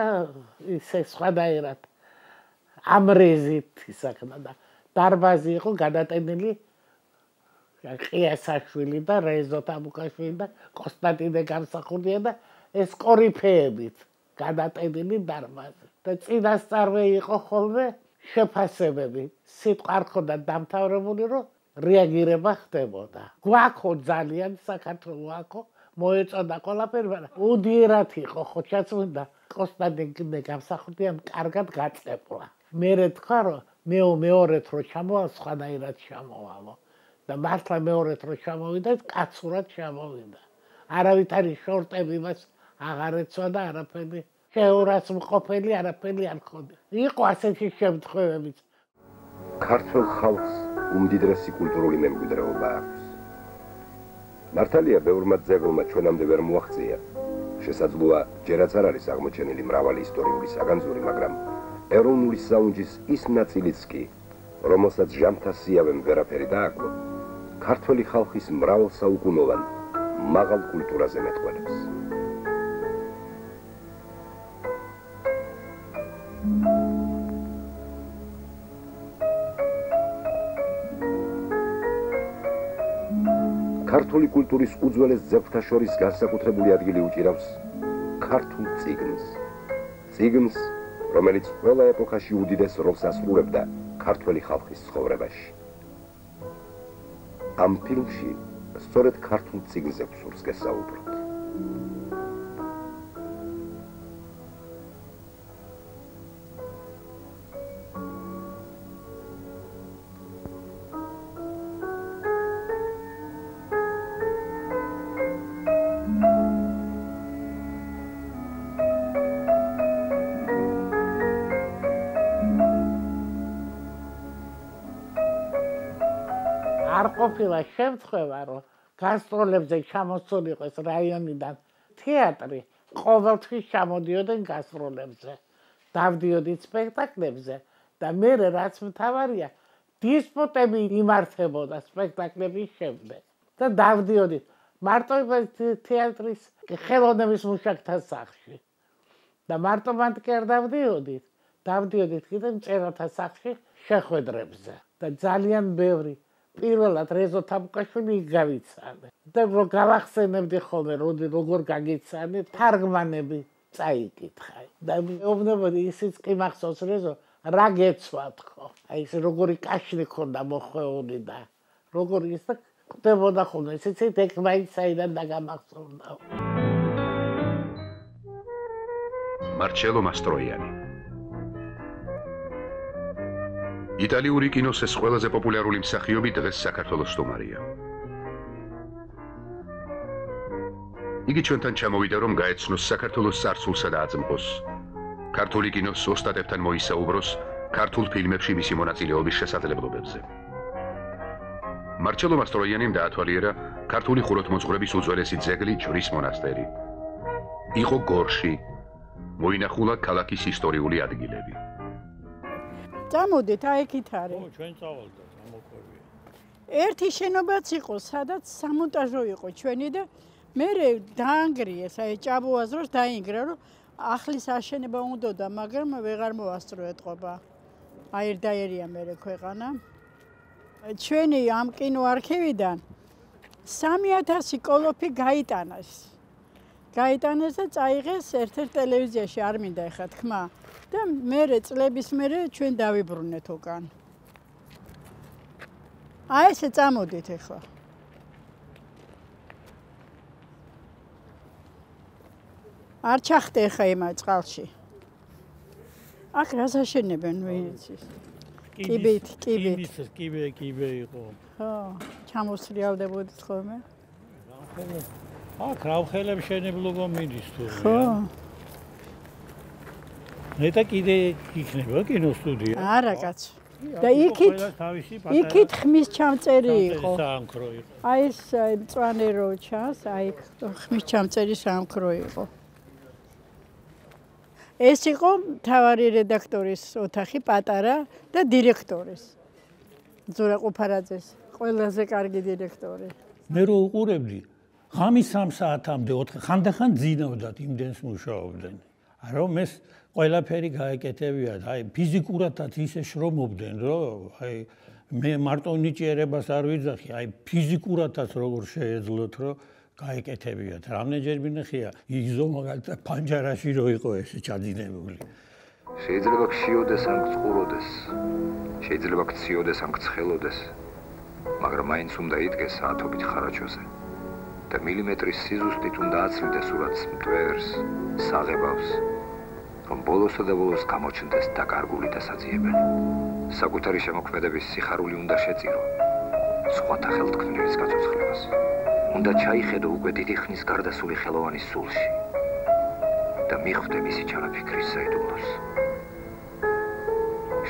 ისე სხვადაერად ამრეზით ისახნა და დარბაზი იყო გადატენილი ყიასაშვილი და რეზო თამუკაშვილი და კონსტანტინე გამსახურდია და ეს კორიფეებით გადატენილი დარბაზი და წინასწარვე იყო ხოლმე შეფასებები სიტყვა არ ხონდა დამთავრებული რომ რეაგირება ხდებოდა გვაქო ძალიან საქართველოს აქო მოეწოდა ყველაფერი მაგრამ უდიერად იყო ხო ჩაწვდა კონსტანტინე გამსახურდიამ კარგად გაწეპლა მე თქვა რომ მეორედ რო ჩამოვალ სხვანაირად ჩამოვალო და მართლა მეორედ რო ჩამოვიდა კაცურად ჩამოვიდა არავითარი შორტები მას აღარ ეცვა და არაფერი შეურას მყოფელი არაფერი არ ხონდა იყო ასეთი შემთხვევებიც ქართულ ხალხს უმდიდრესი კულტურული მემკვიდრეობა აქვს მართალია ბევრმა ძეგლმა ჩვენამდე ვერ მოაღწია შესაძლოა ჯერაც არ არის აღმოჩენილი მრავალი ისტორიული საგანძური მაგრამ ეროვნული საუნჯის ის ნაწილიც კი რომელსაც ჟამთა სიავემ ვერაფერი დააკლო ქართველი ხალხის მრავალსაუკუნოვან მაღალ კულტურაზე მეტყველებს ქართული კულტურის უძველეს ძეგლთა შორის განსაკუთრებული ადგილი უჭირავს ქართულ წიგნს, რომელიც ყველა ეპოქაში უდიდეს როლს ასრულებდა ქართველი ხალხის ცხოვრებაში. ამ ფილმში სწორედ ქართულ წიგნზე გსურს გესაუბროთ. არ ყოფილა შემთხვევა, რომ გასტროლებზე ჩამოსულიყო ეს რაიონიდან თეატრი, ყოველთვის ჩამოდიოდნენ გასტროლებზე. დავდიოდით სპექტაკლებზე და მე რაც მთავარია, დისპუტები იმართებოდა სპექტაკლების შემდეგ. და დავდიოდით მარტო თეატრის ხელოვნების მუშაკთა სახლში. და მარტო მანდ კი არ დავდიოდით კიდევ მწერალთა სახლში შეხვედრებზე. და ძალიან ბევრი პირველად რეზო თამუკაშვილი გავიცანე და რო გავახსენებდი ხოლმე როგორ გაგიცანე თარგმანები წაიკითხა და მეუბნებოდი ისიც კი მახსოვს რეზო რა გეცვათ ხო აი ეს როგორი კაშლი ქონდა მოხვეული და როგორი ის და ხდებოდა ხოლმე ისიც ეგ მაინც საიდან დაგამახსოვრდა მარჩელო მასტროიანი იტალიური კინოს ეს ყველაზე პოპულარული მსახიობი დღეს საქართველოს სტუმარია. იგი ჩვენთან ჩამოვიდა, რომ გაეცნოს საქართველოს წარსულსა და აწმყოს. ქართული კინოს ოსტატებთან მოისაუბროს ქართულ ფილმებში მისი მონაწილეობის შესაძლებლობებზე. მარჩელო მასტროიანიმ დაათვალიერა ქართული ხუროთმოძღვრების უძველესი ძეგლი ჯვრის მონასტერი. იყო გორში, მოინახულა ქალაქის ისტორიული ადგილები. წამოდით, აი იქით არის. ო, ჩვენ წავალდით, ამოყვევია. ერთი შენობაც იყო, სადაც სამონტაჟო იყო ჩვენი და მე დაანგრიეს, აი ჭაბუაზროს დაინგრა, რომ ახლის აშენება უნდოდა, მაგრამ ვეღარ მოასწრო ეთყობა. აირდაერია მე ქვეყანა. ჩვენი ამ კინოარქივიდან 3000 კოლოფი გაიტანეს. გაიტანეს და წაიღეს ერთ-ერთ ტელევიზიაში, არ მინდა ეხლა თქმა. და მე წლების მერე ჩვენ დავიბრუნეთ უკან. აი ესე წამოდით ახლა. არ ჩახტე ხა იმა წყალში. აქ რას აშენებენ ვიცის? კიბით. კიბე იყო. ხო, ჩამოსრიალდებოდით ხოლმე. აქ რავხელებს შენებლობა მიდის თუ. ხო. ნეტა კიდე იქნება კინოსტუდია. არა კაცო. და იქით ხმის ჩამწერი იყო. საამქრო იყო. აი ეს მწვანე რო ჩანს, აი ხმის ჩამწერი საამქრო იყო. ეს იყო მთავარი რედაქტორის ოთახი პატარა და დირექტორის. ზურა ყუფარაძეს, ყველაზე კარგი დირექტორი. მე რო უყურებდი, ღამის 3 საათამდე 4 ხანდახან ძინავდათ იმდენს მუშაობდნენ. რომ ეს ყველაფერი გაეკეთებიათ, აი ფიზიკურადაც ისე შრომობდნენ, რომ აი მე მარტო ნიჭიერებას არ ვიძახი, აი ფიზიკურადაც როგორ შეეძლოთ, რომ გაეკეთებიათ. რამდენჯერ მინახია იზო მაგალითად პანჯარაში რო იყო ესე ჩაძინებული. შეიძლება გშიოდეს ან გწყუროდეს, შეიძლება გციოდეს ან გცხელოდეს, მაგრამ მაინც უნდა იდგეს საათობით ხარაჩოზე და მილიმეტრის სიზუსტით უნდა აცლიდეს ურაც მტვერს, საღებავს, რომ ბოლოსა და ბოლოს გამოჩნდეს დაკარგული და საძიებელი. საკუთარი შემოქმედების სიხარული უნდა შეწირო სხვათა ხელთქმნილის გაცოცხლებას. უნდა ჩაიხედო უკვე დიდი ხნის გარდასული ხელოვანის სულში და მიხვდე მისი ჩანაფიქრის საიდუმლოს.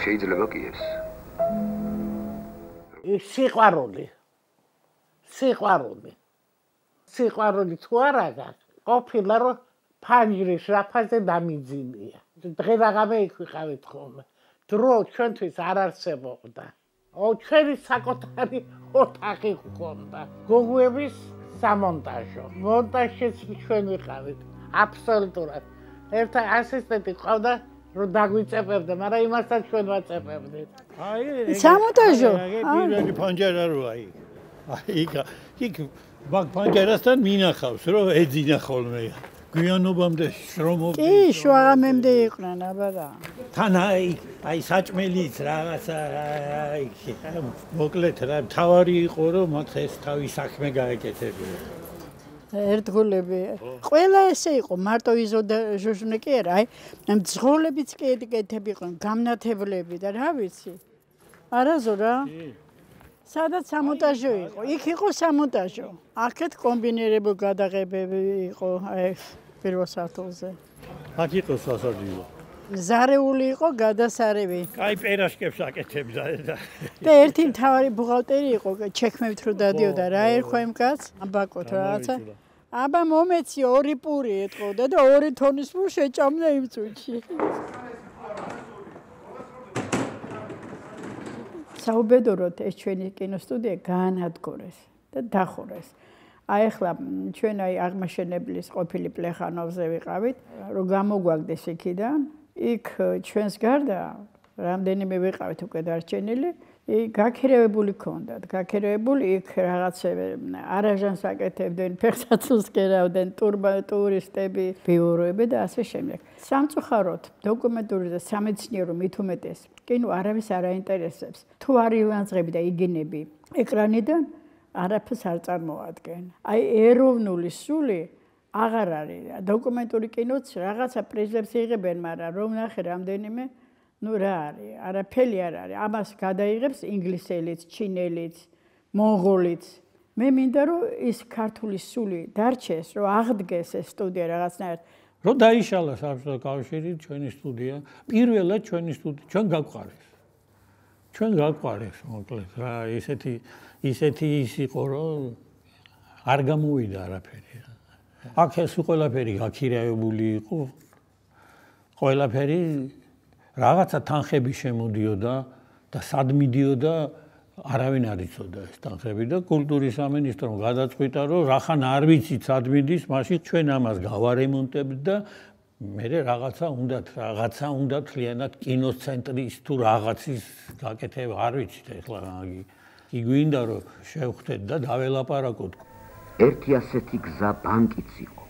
შეიძლება კი ეს. სიყვარული თუ არა გაქვს, ყოფილა რომ ფანჯრის რაფაზე დამიძინია. დღე რაღაცა იქ ვიყავით ხოლმე. დრო ჩვენთვის არ არსებობდა. ჩვენი საკუთარი ოთახი ჰქონდა. გოგუების სამონტაჟო. მონტაჟიც ჩვენ ვიყავით. აბსოლუტურად. ერთა ასისტენტი ყავდა, რომ დაგვიწებებდა, მაგრამ იმასაც ჩვენ ვაწებებდით. სამონტაჟო? პირველი პანჯარა როა იქ. იქ მაგ პანჯარასთან მინახავს, რომ ეძინა ხოლმე. გვიანობამდე შრომობდი. კი, შუაღამემდე იყვნენ, აბარა. თან აი საჭმელიც რაღაცა მოკლედ რა თავარი იყო რომ მათ ეს თავის საქმე გაეკეთებინა. ერთგულები. ყველა ესე იყო, მარტო იზო და ჟუჟუნე კი არა, აი მძღოლებიც კი ეკეთებიყვნენ, გამნათებლები და რა ვიცი. არაზო რა. სადაც სამონტაჟო იყო, იქ იყო სამონტაჟო. აქეთ კომბინირებულ გადაღებები იყო, აი პირველ სართულზე. აქ იყო სასაძილო. ზარეული იყო გადასარევი. კაი პერაშკებს აკეთებდა და ერთი მთავარი ბუღალტერი იყო, ჩექმებით რო დადიოდა რა ერქვა იმ კაცს, აბაკოთ რაღაცა. აბა მომეცი 2 პური ეთყოდა და 2 თონის პურ შეჭამდა იმ წუთში. საუბედუროთ ეს ჩვენი კინოსტუდია გაანადგურეს და დახურეს. აი ახლა ჩვენ აი აღმაშენებლის ყოფილი პლეხანოვზე ვიყავით, რომ გამოგვაგდეს იქიდან, იქ ჩვენს გარდა რამდენიმე ვიყავით უკვე დარჩენილი, გაქირევებული ქონდათ, გაქირევებული იქ რაღაცები არაჟანს აკეთებდნენ, ფეხსაცულს კერავდნენ, ტურისტები, ბიუროები და ასე შემდეგ. სამწუხაროდ, დოკუმენტური და სამეცნიერო მით უმეტეს კინო არავის არ აინტერესებს. თუ არ ილანძღები და იგინები ეკრანიდან, არაფერს არ წარმოადგენ. აი ეროვნული სული აღარ არის. დოკუმენტური კინოც რაღაცა პრიზებს იღებენ, მაგრამ რომ ნახე რამდენიმე ნუ რა არის, არაფერი არ არის. ამას გადაიღებს ინგლისელიც, ჩინელიც, მონღოლიც. მე მინდა რომ ის ქართული სული დარჩეს, რომ აღდგეს ეს სტუდია რაღაცნაირად. რომ დაიშალა საბჭოთა კავშირი ჩვენი სტუდია, პირველად ჩვენი სტუდია, ჩვენ გაგვყარეს. ჩვენ გაგვყარეს, მოკლედ რა, ისეთი ის იყო, რომ არ გამოვიდა არაფერი. აქ ეს ყველაფერი გაქირევებული იყო. ყველაფერი რაღაცა თანხები შემოდიოდა და სად მიდიოდა არავინ არ იცოდა ეს თანხები და კულტურის სამინისტრომ გადაწყვიტა რომ რახან არ ვიცით სად მიდის, მაშინ ჩვენ ამას გავარემონტებთ და მე რაღაცა უნდა თლიანად კინოს ცენტრის თუ რაღაცის გაკეთება არ ვიცით ეხლა კი გვინდა რომ შევხვდეთ და დაველაპარაკოთ. ერთი ასეთი გზა ბანკიც იყო.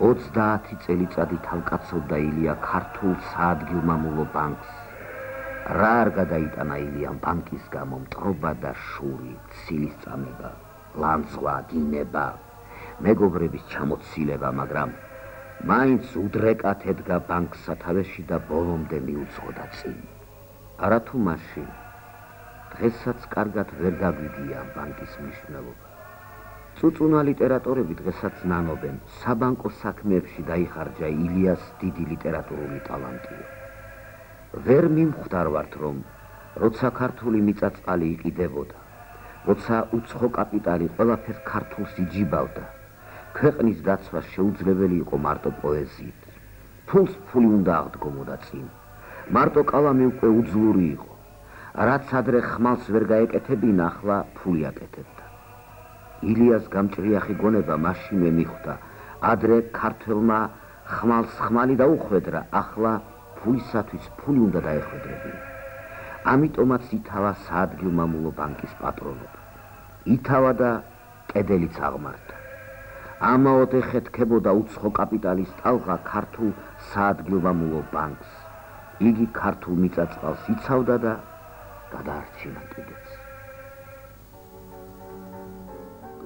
30 წელიწადი თავკაცობდა ილია ქართულ საადგილმამულო ბანკს. რა არ გადაიტანა ილიამ ბანკის გამო მტრობა და შური, ცილის წამება, ლანძღვა, დინება, მეგობრების ჩამოცილება, მაგრამ მაინც უდრეკად ედგა ბანკს სათავეში და ბოლომდე მიუძღოდა წინ. არათუ მაშინ დღესაც კარგად ვერ გაგვიგია ბანკის მნიშვნელობა. წუწუნა ლიტერატორები დღესაც ნანობენ, საბანკო საქმეებში დაიხარჯა ილიას დიდი ლიტერატურული ტალანტი. ვერ მიმხვდარვართ, რომ როცა ქართული მიწა-წყალი იყიდებოდა, როცა უცხო კაპიტალი ყველაფერს ქართულს იჯიბავდა, ქვეყნის დაცვა შეუძლებელი იყო მარტო პოეზიით. ფულს ფული უნდა აღდგომოდა წინ. მარტო კალამი უკვე უძლური იყო. რაც ადრე ხმალს ვერ გაეკეთებინა, ახლა ფული აკეთებდა. ილიას გამჭრიახი გონება მაშინვე მიხვდა, ადრე ქართველმა ხმალს ხმალი დაუხვედრა, ახლა ფულისათვის ფული უნდა დაეხვედრებინა. ამიტომაც ითავა საადგილმამულო ბანკის პატრონობა. ითავა და კედელიც აღმართა. ამაოდ ეხეთქებოდა უცხო კაპიტალის ტალღა ქართულ საადგილმამულო ბანკს. იგი ქართულ მიწა-წყალს იცავდა და გადაარჩინა კიდეც.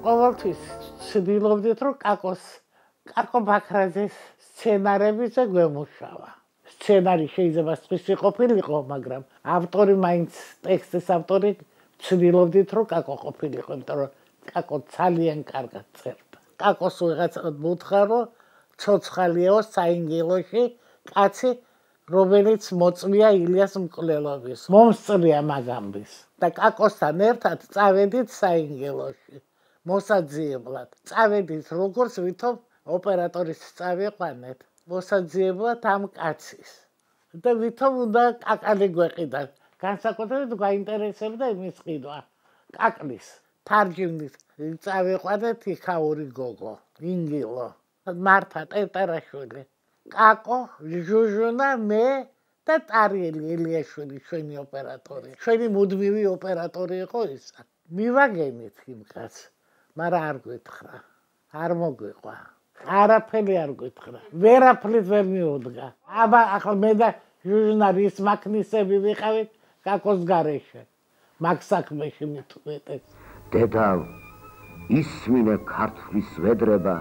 ყოველთვის ცდილობდით, რომ კაკო ბაქრაძის სცენარებიც გვემუშავა. სცენარი შეიძლება სხვისი ყოფილიყო, მაგრამ ავტორი მაინც ტექსტის ავტორი ცდილობდით, რომ კაკო ყოფილიყო, იმიტომ რომ კაკო ძალიან კარგად წერდა. კაკოს ვიღაცა მოთხა, რომ ცოცხალიაო საინგილოში კაცი, რომელიც მოწვია ილიას მკვლელობის. მომსწრია მაგამბის და კაკოსთან ერთად წავედით საინგილოში. მოსაძიებლად. წავედით როგორც ვითომ ოპერატორის წავიყვანეთ. მოსაძიებლად ამ კაცის. და ვითომ უნდა კაკალი გვეყიდა. განსაკუთრებით გვაინტერესებდა იმის ყიდვა. კაკლის თარჯიმნით წავიყვანეთ იქაური გოგო, ინგილო, მართა ტერტერაშვილი. კაკო, ჟუჟუნა, მე და ტარიელი ელიაშვილი ჩვენი ოპერატორი. ჩვენი მუდმივი ოპერატორი იყო ისა. მივაგენით იმ კაცს. მაგრამ არ გვითხრა, არ მოგვიყვა, არაფერი არ გვითხრა, ვერაფრით ვერ მიუდგა. აბა ახლა მე და ჟუჟუნა რის მაქნისები ვიყავით კაკოს გარეშე, მაგ საქმეში მithumetes. დედავ, ისმინე ქართლის ვედრება,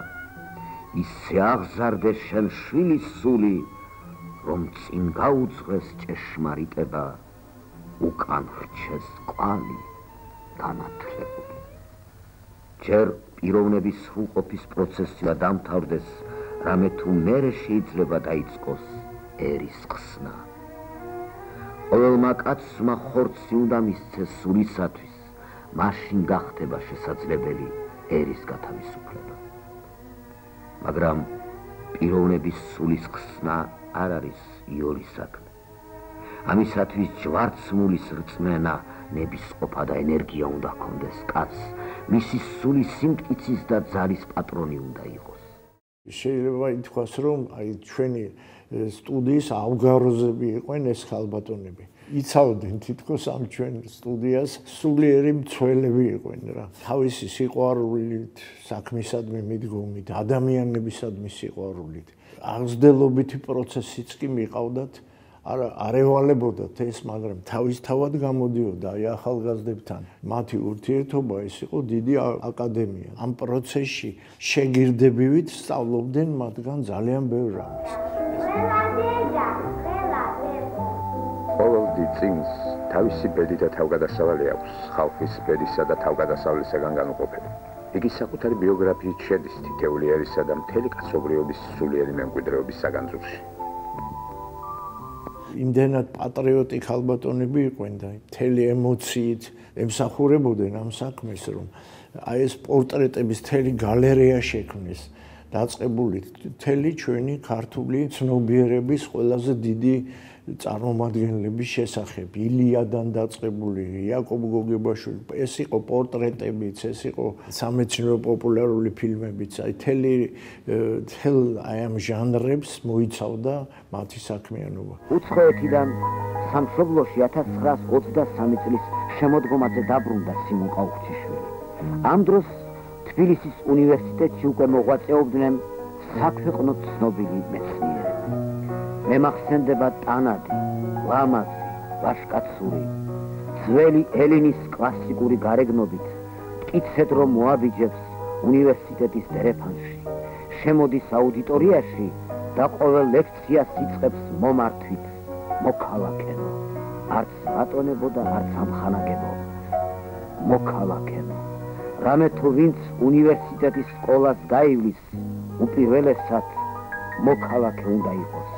ისე აღზარდე შენ შვილის სული, რომ წინ გაუძღეს ჭეშმარიტება, უკან ხრჩეს კვალი განათლებული. ჯერ პიროვნების სრულყოფის პროცესია დამთავრდეს, რამე თუ მერე შეიძლება დაიწყოს ერის ხსნა. ყოველმა კაცმა ხორცი უნდა მისცეს სულისათვის, მაშინ გახდება შესაძლებელი ერის გათავისუფლება. მაგრამ პიროვნების სულის ხსნა არ არის იოლის საქმე. ამისათვის ჯვარცმულის რწმენა, ნებისყოფა და ენერგია უნდა ჰქონდეს კაცს, მისი სულის სიმტკიცის და ძალის პატრონი უნდა იყოს. შეიძლება ითქვას, რომ ჩვენი სტუდიის ავგაროზები იყვნენ ეს ხალბატონები. იცავდნენ თითქოს ამ ჩვენ სტუდიას სულიერი მცველები იყვნენ რა. თავისი სიყვარულით, საქმისადმი მიდგომით, ადამიანებისადმი სიყვარულით. აღზრდელობითი პროცესიც კი მიყავდათ. არ ევალებოდათ ეს, მაგრამ თავისთავად გამოდიოდა აი ახალგაზრდებთან. მათი ურთიერთობა ეს იყო დიდი აკადემია. ამ პროცესში შეგირდებივით სწავლობდნენ მათგან ძალიან ბევრ რამეს. ყოველ წინს თავისი ბედი და თავგადასავალი აქვს, ხალხის ბედისა და თავგადასავლისაგან განუყოფელი. იგი საკუთარი ბიოგრაფიით შედის თითეული ერისა და მთელი კაცობრიობის სულიერი მემკვიდრეობის საგანძურში. იმდენად პატრიოტი ხალბატონები იყვნენ და მთელი ემოციით ემსახურებოდნენ ამ საქმეს, რომ აი ეს პორტრეტების მთელი გალერეა შექმნეს, დაწყებული მთელი ჩვენი ქართული ცნობიერების ყველაზე დიდი წარმომადგენლების შესახებ, ილიადან დაწყებული, იაკობ გოგებაშვილი, ეს იყო პორტრეტებიც, ეს იყო სამეცნიერო პოპულარული ფილმებიც, აი თელ აი ამ ჟანრებს მოიცავდა მათი საქმიანობა. უცხოეთიდან სამშობლოში 1923 წლის შემოდგომაზე დაბრუნდა სიმონ ყაუხჩიშვილი. ამ დროს თბილისის უნივერსიტეტში უკვე მოღვაწეობდნენ საქვეყნო ცნობილი მეცნიერები. მემახსენდება ტანადი, ლამაზი, ვაშკაცური, ძველი ელინის კლასიკური გარეგნობით, მტკიცედ რომ მოაბიჯებს უნივერსიტეტის დერეფანში, შემოდის აუდიტორიაში და ყოველ ლექციას იწყებს მომართვით, მოქალაქენო, არც ბატონებო და არც ამხანაგებო, მოქალაქენო. რამე თუ ვინც უნივერსიტეტის სკოლას გაივლის, უპირველესად მოქალაქე უნდა იყოს.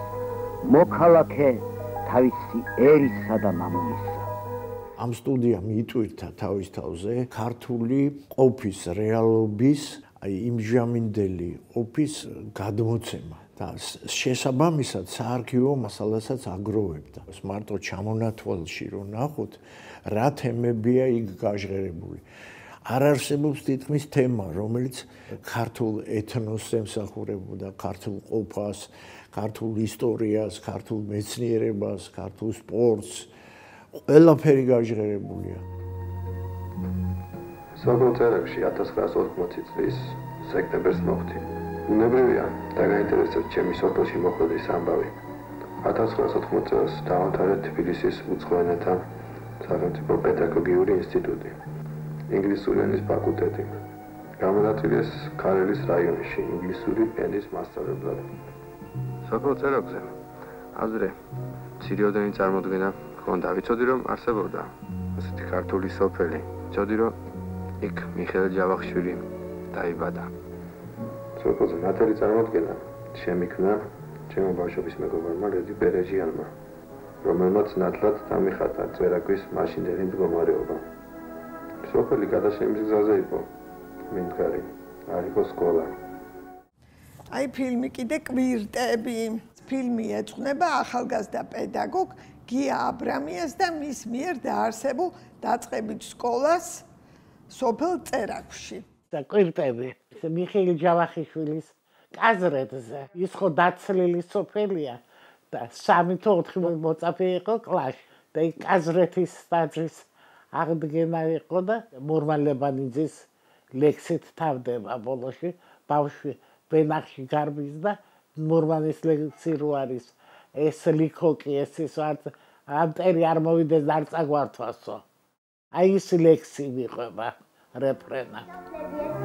მოქალაქე თავისი ერისა და მამულისა. ამ სტუდიამ იტვირთა თავის თავზე ქართული ყოფის რეალობის, აი იმჟამინდელი ყოფის გადმოცემა და შესაბამისად საარქივო მასალასაც აგროვებდა. მარტო ჩამონათვალში რომ ნახოთ, რა თემებია იქ გაჟღერებული. არ არსებობს თითქმის თემა, რომელიც ქართულ ეთნოსს ემსახურებოდა, ქართულ ყოფას, ქართულ ისტორიას, ქართულ მეცნიერებას, ქართულ სპორტს, ყველაფერი გაჟღერებულია. სოფელ წერაკში 1980 წლის სექტემბერს მოხდი. უნებრივია დაგაინტერესებს ჩემი სოფელში მოხდების ამბავი. 1980 წელს დაამთავრა თბილისის უცხო ენათა სახელმწიფო პედაგოგიური ინსტიტუტი, ინგლისური ენის ფაკულტეტი. გამონათვალეს ქარელის რაიონში ინგლისური ენის მასწავლებლად. სოფელ წერაკზე აზრე ცირიოდენი წარმოდგენა ჰქონდა. ვიცოდი რომ არსებობდა ასეთი ქართული სოფელი. ვიცოდი რომ იქ მიხეილ ჯავახიშვილი დაიბადა. სოფელზე ნათელი წარმოდგენა შემიქმნა ჩემო ბავშვობის მეგობარმა ლედი პერეჟიანმა, რომელმაც ნათლად დამიხატა წერაკვის მაშინდელი მდგომარეობა. სოფელი გადაშენების გზაზე იყო, მიმდგარი არ იყო სკოლა. აი ფილმი კიდე კვირტები. ფილმი ეძღვნება ახალგაზრდა პედაგოგ გია აბრამიას და მის მიერ დაარსებულ დაწყებით სკოლას სოფელ წერაკში. და კვირტები მიხეილ ჯავახიშვილის კაზრეთზე. ის ხო დაცლილი სოფელია და 3-4 მოწაფე იყო კლასში და იქ კაზრეთის ტაძრის აღდგენა იყო და მურმან ლებანიძის ლექსით თავდება ბოლოში ბავშვი ვენახში გარბის და მურმანის ლექსი რო არის ეს ლიქოკი ეს ის ამტერი არ მოვიდეს და არ წაგვართვასო. აი ეს ლექსი მიყვება რეფრენა.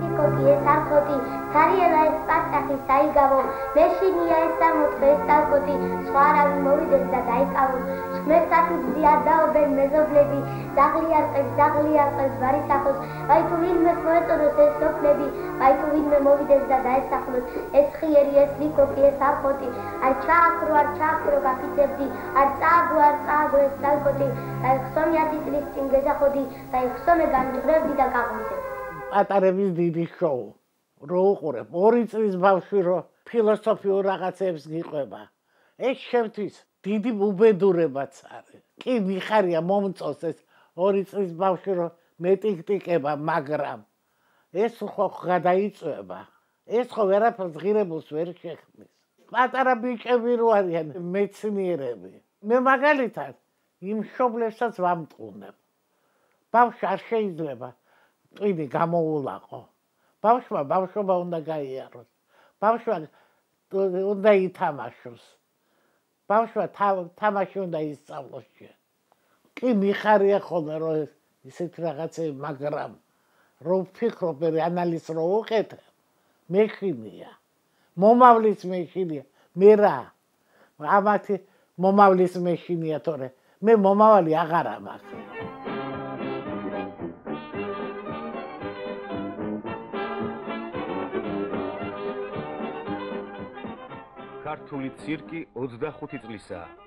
ლიქოკი ეს არხოტი სარიელა ეს პარტახი საიგავო მეშინია ეს სამოთხე ეს ტალკოტი სხვა არავინ მოვიდეს და დაიკავოს ღმერთათი ძია დაობენ მეზობლები დაღლიარყებს ვარისახოს აი თუ ვინმე მოეწონოს ეს სოფლები აი თუ ვინმე მოვიდეს და დაესახლოს ეს ხიერი ეს ლიქოკი ეს არხოტი არ ჩააქრო გაფიცებდი არ წააგო ეს ტალკოტი აი ხსომიათი წლის წინ გეზახოდი და ხსომე განჯღრებდი და გაღვიძებდი. პატარების დიდი შოუ რო უყურებ 2 წლის ბავშვი რო ფილოსოფიურ რაღაცებს გიყვება ეს შევთვის დიდი უბედურებაც არის. კი მიხარია მომწონს ეს 2 წლის ბავშვი რო მეტიკტიკება, მაგრამ ეს ხო გადაიწვება. ეს ხო ვერაფერს ღირებულს ვერ შექმნის. პატარა ბიჭები რო არიან მეცნიერები. მე მაგალითად იმ მშობლებსაც ვამტყუნებ. ბავშვი არ შეიძლება ტვინი გამოულაყო. ბავშვმა ბავშვობა უნდა გაიაროს. ბავშვმა უნდა ითამაშოს. ბავშვმა თამაში უნდა ისწავლოს. კი მიხარია ხოლმე რომ ისეთ რაღაცები, მაგრამ რო ვფიქრობ, ანალიზს რო უყეთე, მეშინია. მომავლის მეშინია. მე რა? ამათი მომავლის მეშინია თორე მე მომავალი აღარა მაქვს. ქართული ცირკი 25 წლისაა.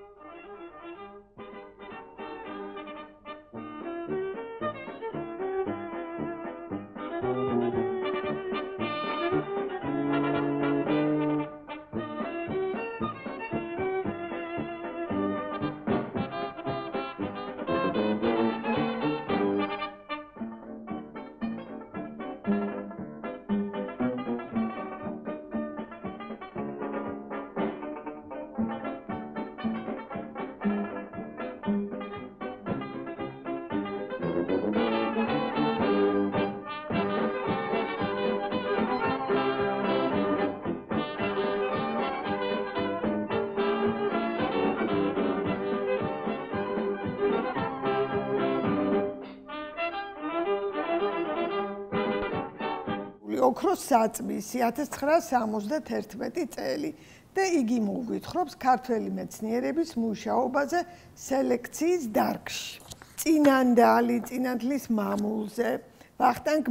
ოქროს საწმისი 1971 წელი და იგი მოგვითხრობს ქართველი მეცნიერების მუშაობაზე სელექციის დარგში. წინანდალი წინანდლის მამულზე, ვახტანგ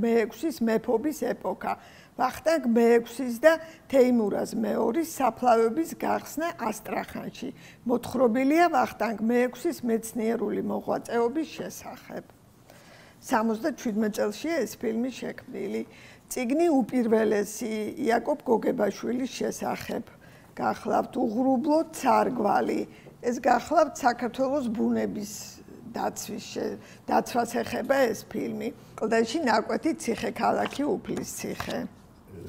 მე-6-ის მეფობის ეპოქა, ვახტანგ მე-6-ის და თეიმურაზ მე-2-ის საფლავების გახსნა ასტრახანში. მოთხრობილია ვახტანგ მე-6-ის მეცნიერული მოღვაწეობის შესახებ. 77 წელშია ეს ფილმი შექმნილი. წიგნი უპირველესი იაკობ გოგებაშვილის შესახებ. გახლავთ უღრუბლო ცარგვალი. ეს გახლავთ საქართველოს ბუნების დაცვას ეხება ეს ფილმი. კლდეში ნაკვეთი ციხე ქალაქი უფლის ციხე.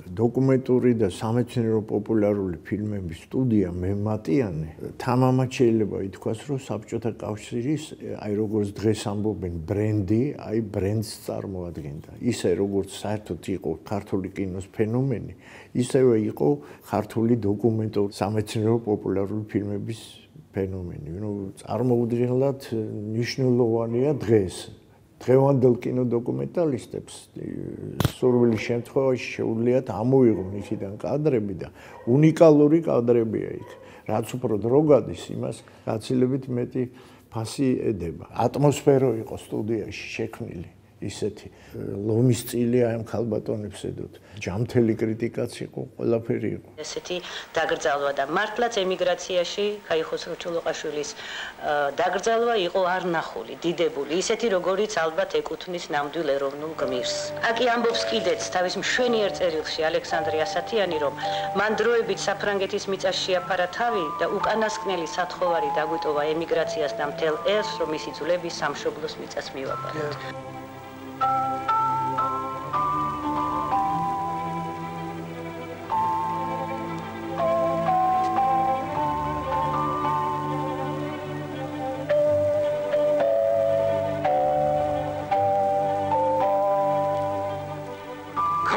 დოკუმენტური და სამეცნიერო პოპულარული ფილმების სტუდია მემატიანე თამამად შეიძლება ითქვას, რომ საბჭოთა კავშირის აი როგორც დღეს ამბობენ ბრენდი, აი ბრენდს წარმოადგენდა. ისე როგორც საერთოდ იყო ქართული კინოს ფენომენი, ისევე იყო ქართული დოკუმენტური სამეცნიერო პოპულარული ფილმების ფენომენი. წარმოუდგენლად მნიშვნელოვანია დღეს. დღევანდელ კინოდოკუმენტალისტებს სურვილის შემთხვევაში შეუძლიათ ამოიღონ იქიდან კადრები და უნიკალური კადრებია იქ. რაც უფრო დრო გადის, იმას გაცილებით მეტი ფასი ედება. ატმოსფერო იყო სტუდიაში შექმნილი ისეთი ლომის წილი აი ამ ქალბატონებს ედოთ. ჯამთელი კრიტიკაც იყო, ყველაფერი იყო. ესეთი დაკრძალვა და მართლაც ემიგრაციაში ქაიხოსრო ჩოლოყაშვილის დაკრძალვა იყო არ ნახული, დიდებული, ისეთი როგორიც ალბათ ეკუთვნის ნამდვილ ეროვნულ გმირს. აკი ამბობს კიდეც თავის მშვენიერ წერილში ალექსანდრე ასათიანი, რომ მან დროებით საფრანგეთის მიწას შეაფარა თავი და უკანასკნელი სათხოვარი დაგვიტოვა ემიგრაციას და მთელ ერს, რომ მისი ძვლები სამშობლოს მიწას მივაბაროთ.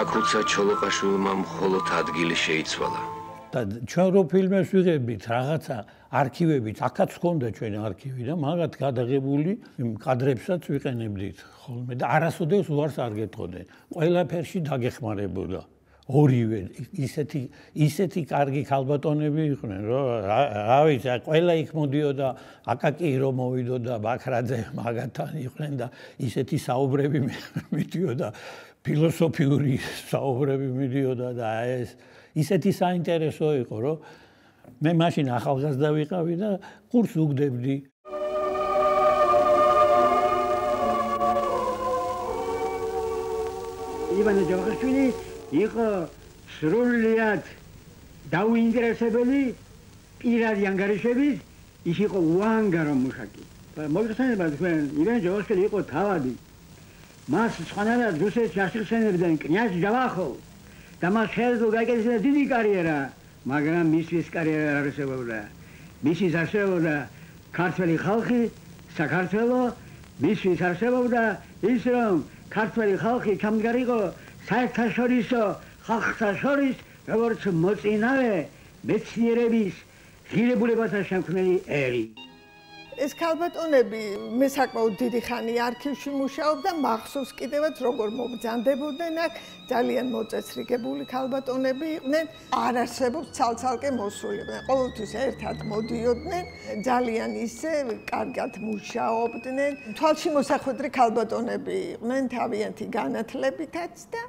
ქაქუცა ჩოლოყაშვილმა მხოლოდ ადგილი შეიცვალა. და ჩვენ რო ფილმებს ვიღებით, რაღაცა არქივებით, აქაც ჰქონდა ჩვენი არქივი და მაგათ გადაღებული კადრებსაც ვიყენებდით ხოლმე და არასოდეს უარს არ გეტყოდნენ. ყველაფერში დაგეხმარებოდა. ორივე ისეთი კარგი ქალბატონები იყვნენ, რომ რა ვიცი, ყველა იქ მოდიოდა, აკაკი რომ მოვიდოდა, ბაქრაძე მაგათთან იყვნენ და ისეთი საუბრები მიდიოდა, ფილოსოფიური საუბრები მიდიოდა და ეს ისეთი საინტერესო იყო, რომ მე მაშინ ახალგაზრდა ვიყავი და კურსს უგდებდი. ივანე ჯავახიშვილი იყო სრულიად დაუინტერესებელი პირადი ანგარიშების, ის იყო უანგარო მუშაკი. მოგეხსენება თქვენ, ივანე ჯავახიშვილი იყო თავადი. მას სხვანაირად რუსეთში აღხსენებდნენ კნიაზ ჯავახოვ და მას შეეძლო გაეკეთებინა დიდი კარიერა, მაგრამ მისთვის კარიერა არ არსებობდა. მისთვის არსებობდა ქართველი ხალხი, საქართველო, მისთვის არსებობდა ის, რომ ქართველი ხალხი ჩამდგარიყო საერთაშორისო ხალხთა შორის, როგორც მოწინავე მეცნიერების ღირებულებათა შემქმნელი ერი. ეს ქალბატონები მე საკმაოდ დიდი ხანი არქივში მუშაობდა, მახსოვს კიდევაც როგორ მობრძანდებოდნენ აქ, ძალიან მოწესრიგებული ქალბატონები იყვნენ, არ არსებობს ცალ-ცალკე მოსულიყვნენ, ყოველთვის ერთად მოდიოდნენ, ძალიან ისე კარგად მუშაობდნენ, თვალში მოსახვედრი ქალბატონები იყვნენ, თავიანთი განათლებითაც და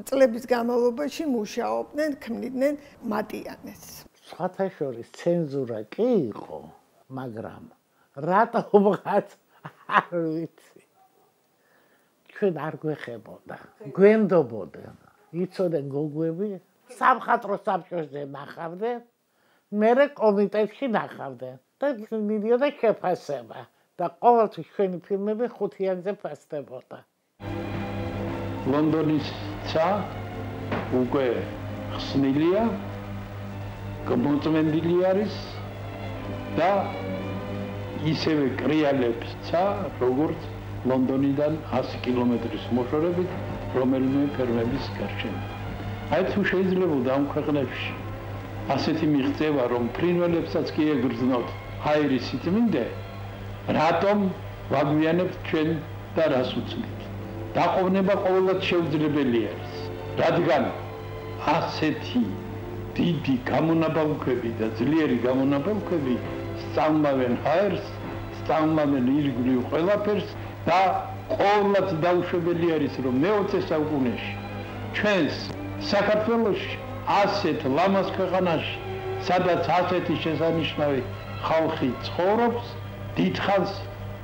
წლების განმავლობაში მუშაობდნენ, ქმნიდნენ მატიანეს. სხვათა შორის ცენზურა კი იყო, მაგრამ რატომღაც არ ვიცი. ჩვენ არ გვეხებოდა. გვენდობოდნენ. იცოდნენ გოგოები, სამხატვრო საბჭოზე ნახავდნენ, მერე კომიტეტში ნახავდნენ და მიდიოდა შეფასება და ყოველთვის ჩვენი ფილმები ხუთიანზე ფასდებოდა. ლონდონის ცა უკვე ხსნილია, გამოწმენდილი არის და ისევე კრიალებს ცა, როგორც ლონდონიდან 100 კილომეტრის მოშორებით რომელიმე ფერმების გარშემო. აი თუ შეიძლებოდა ამ ქვეყნებში ასეთი მიღწევა, რომ ფრინველებსაც კი ეგრძნოთ ჰაერის სიწმინდე, რატომ ვაგვიანებთ ჩვენ და რას უცნით? დაყოვნება ყოველად შეუძლებელი არის, რადგან ასეთი დიდი გამონაბალქვები და ძლიერი გამონაბალქვები სწავლავენ ჰაერს, სწავლავენ ირგვლივ ყველაფერს და ყოველად დაუშვებელი არის, რომ მე-20 საუკუნეში ჩვენს საქართველოში ასეთ ლამაზ ქვეყანაში, სადაც ასეთი შესანიშნავი ხალხი ცხოვრობს, დიდხანს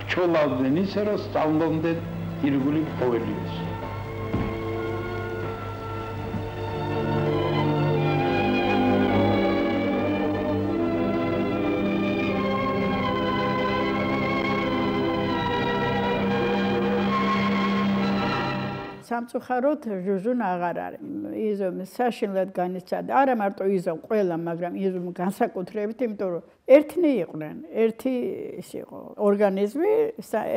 ბრძოლავდნენ ისე, რომ სწავლობდნენ ირგვლივ ყოველივეს. სამწუხაროდ ჟუჟუნ აღარ არის. იზომ საშინლად განიცადა. არა მარტო იზომ ყველა, მაგრამ იზომ განსაკუთრებით, იმიტომ რომ ერთნი იყვნენ, ერთი ის იყო ორგანიზმი,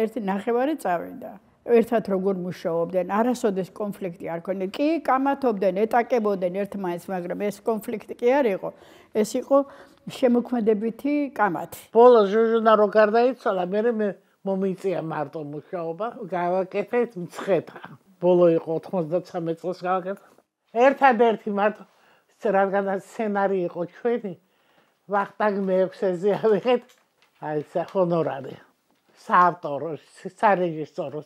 ერთი ნახევარი წავიდა. ერთად როგორ მუშაობდნენ, არასოდეს კონფლიქტი არ ქონია. კი, კამათობდნენ, ეტაკებოდნენ ერთმანეთს, მაგრამ ეს კონფლიქტი კი არ იყო. ეს იყო შემოქმედებითი კამათი. ბოლოს ჟუჟუნა რო გარდაიცვალა, მე მომიწია მარტო მუშაობა, გავაკეთეთ მცხეთა. ბოლო იყო 93 წელს გავაკეთე. ერთადერთი მარტო რადგანაც სცენარი იყო ჩვენი, ვახტანგ მეექვსეზე ავიღეთ, აი ეს ჰონორარი. საავტორო, სარეჟისორო.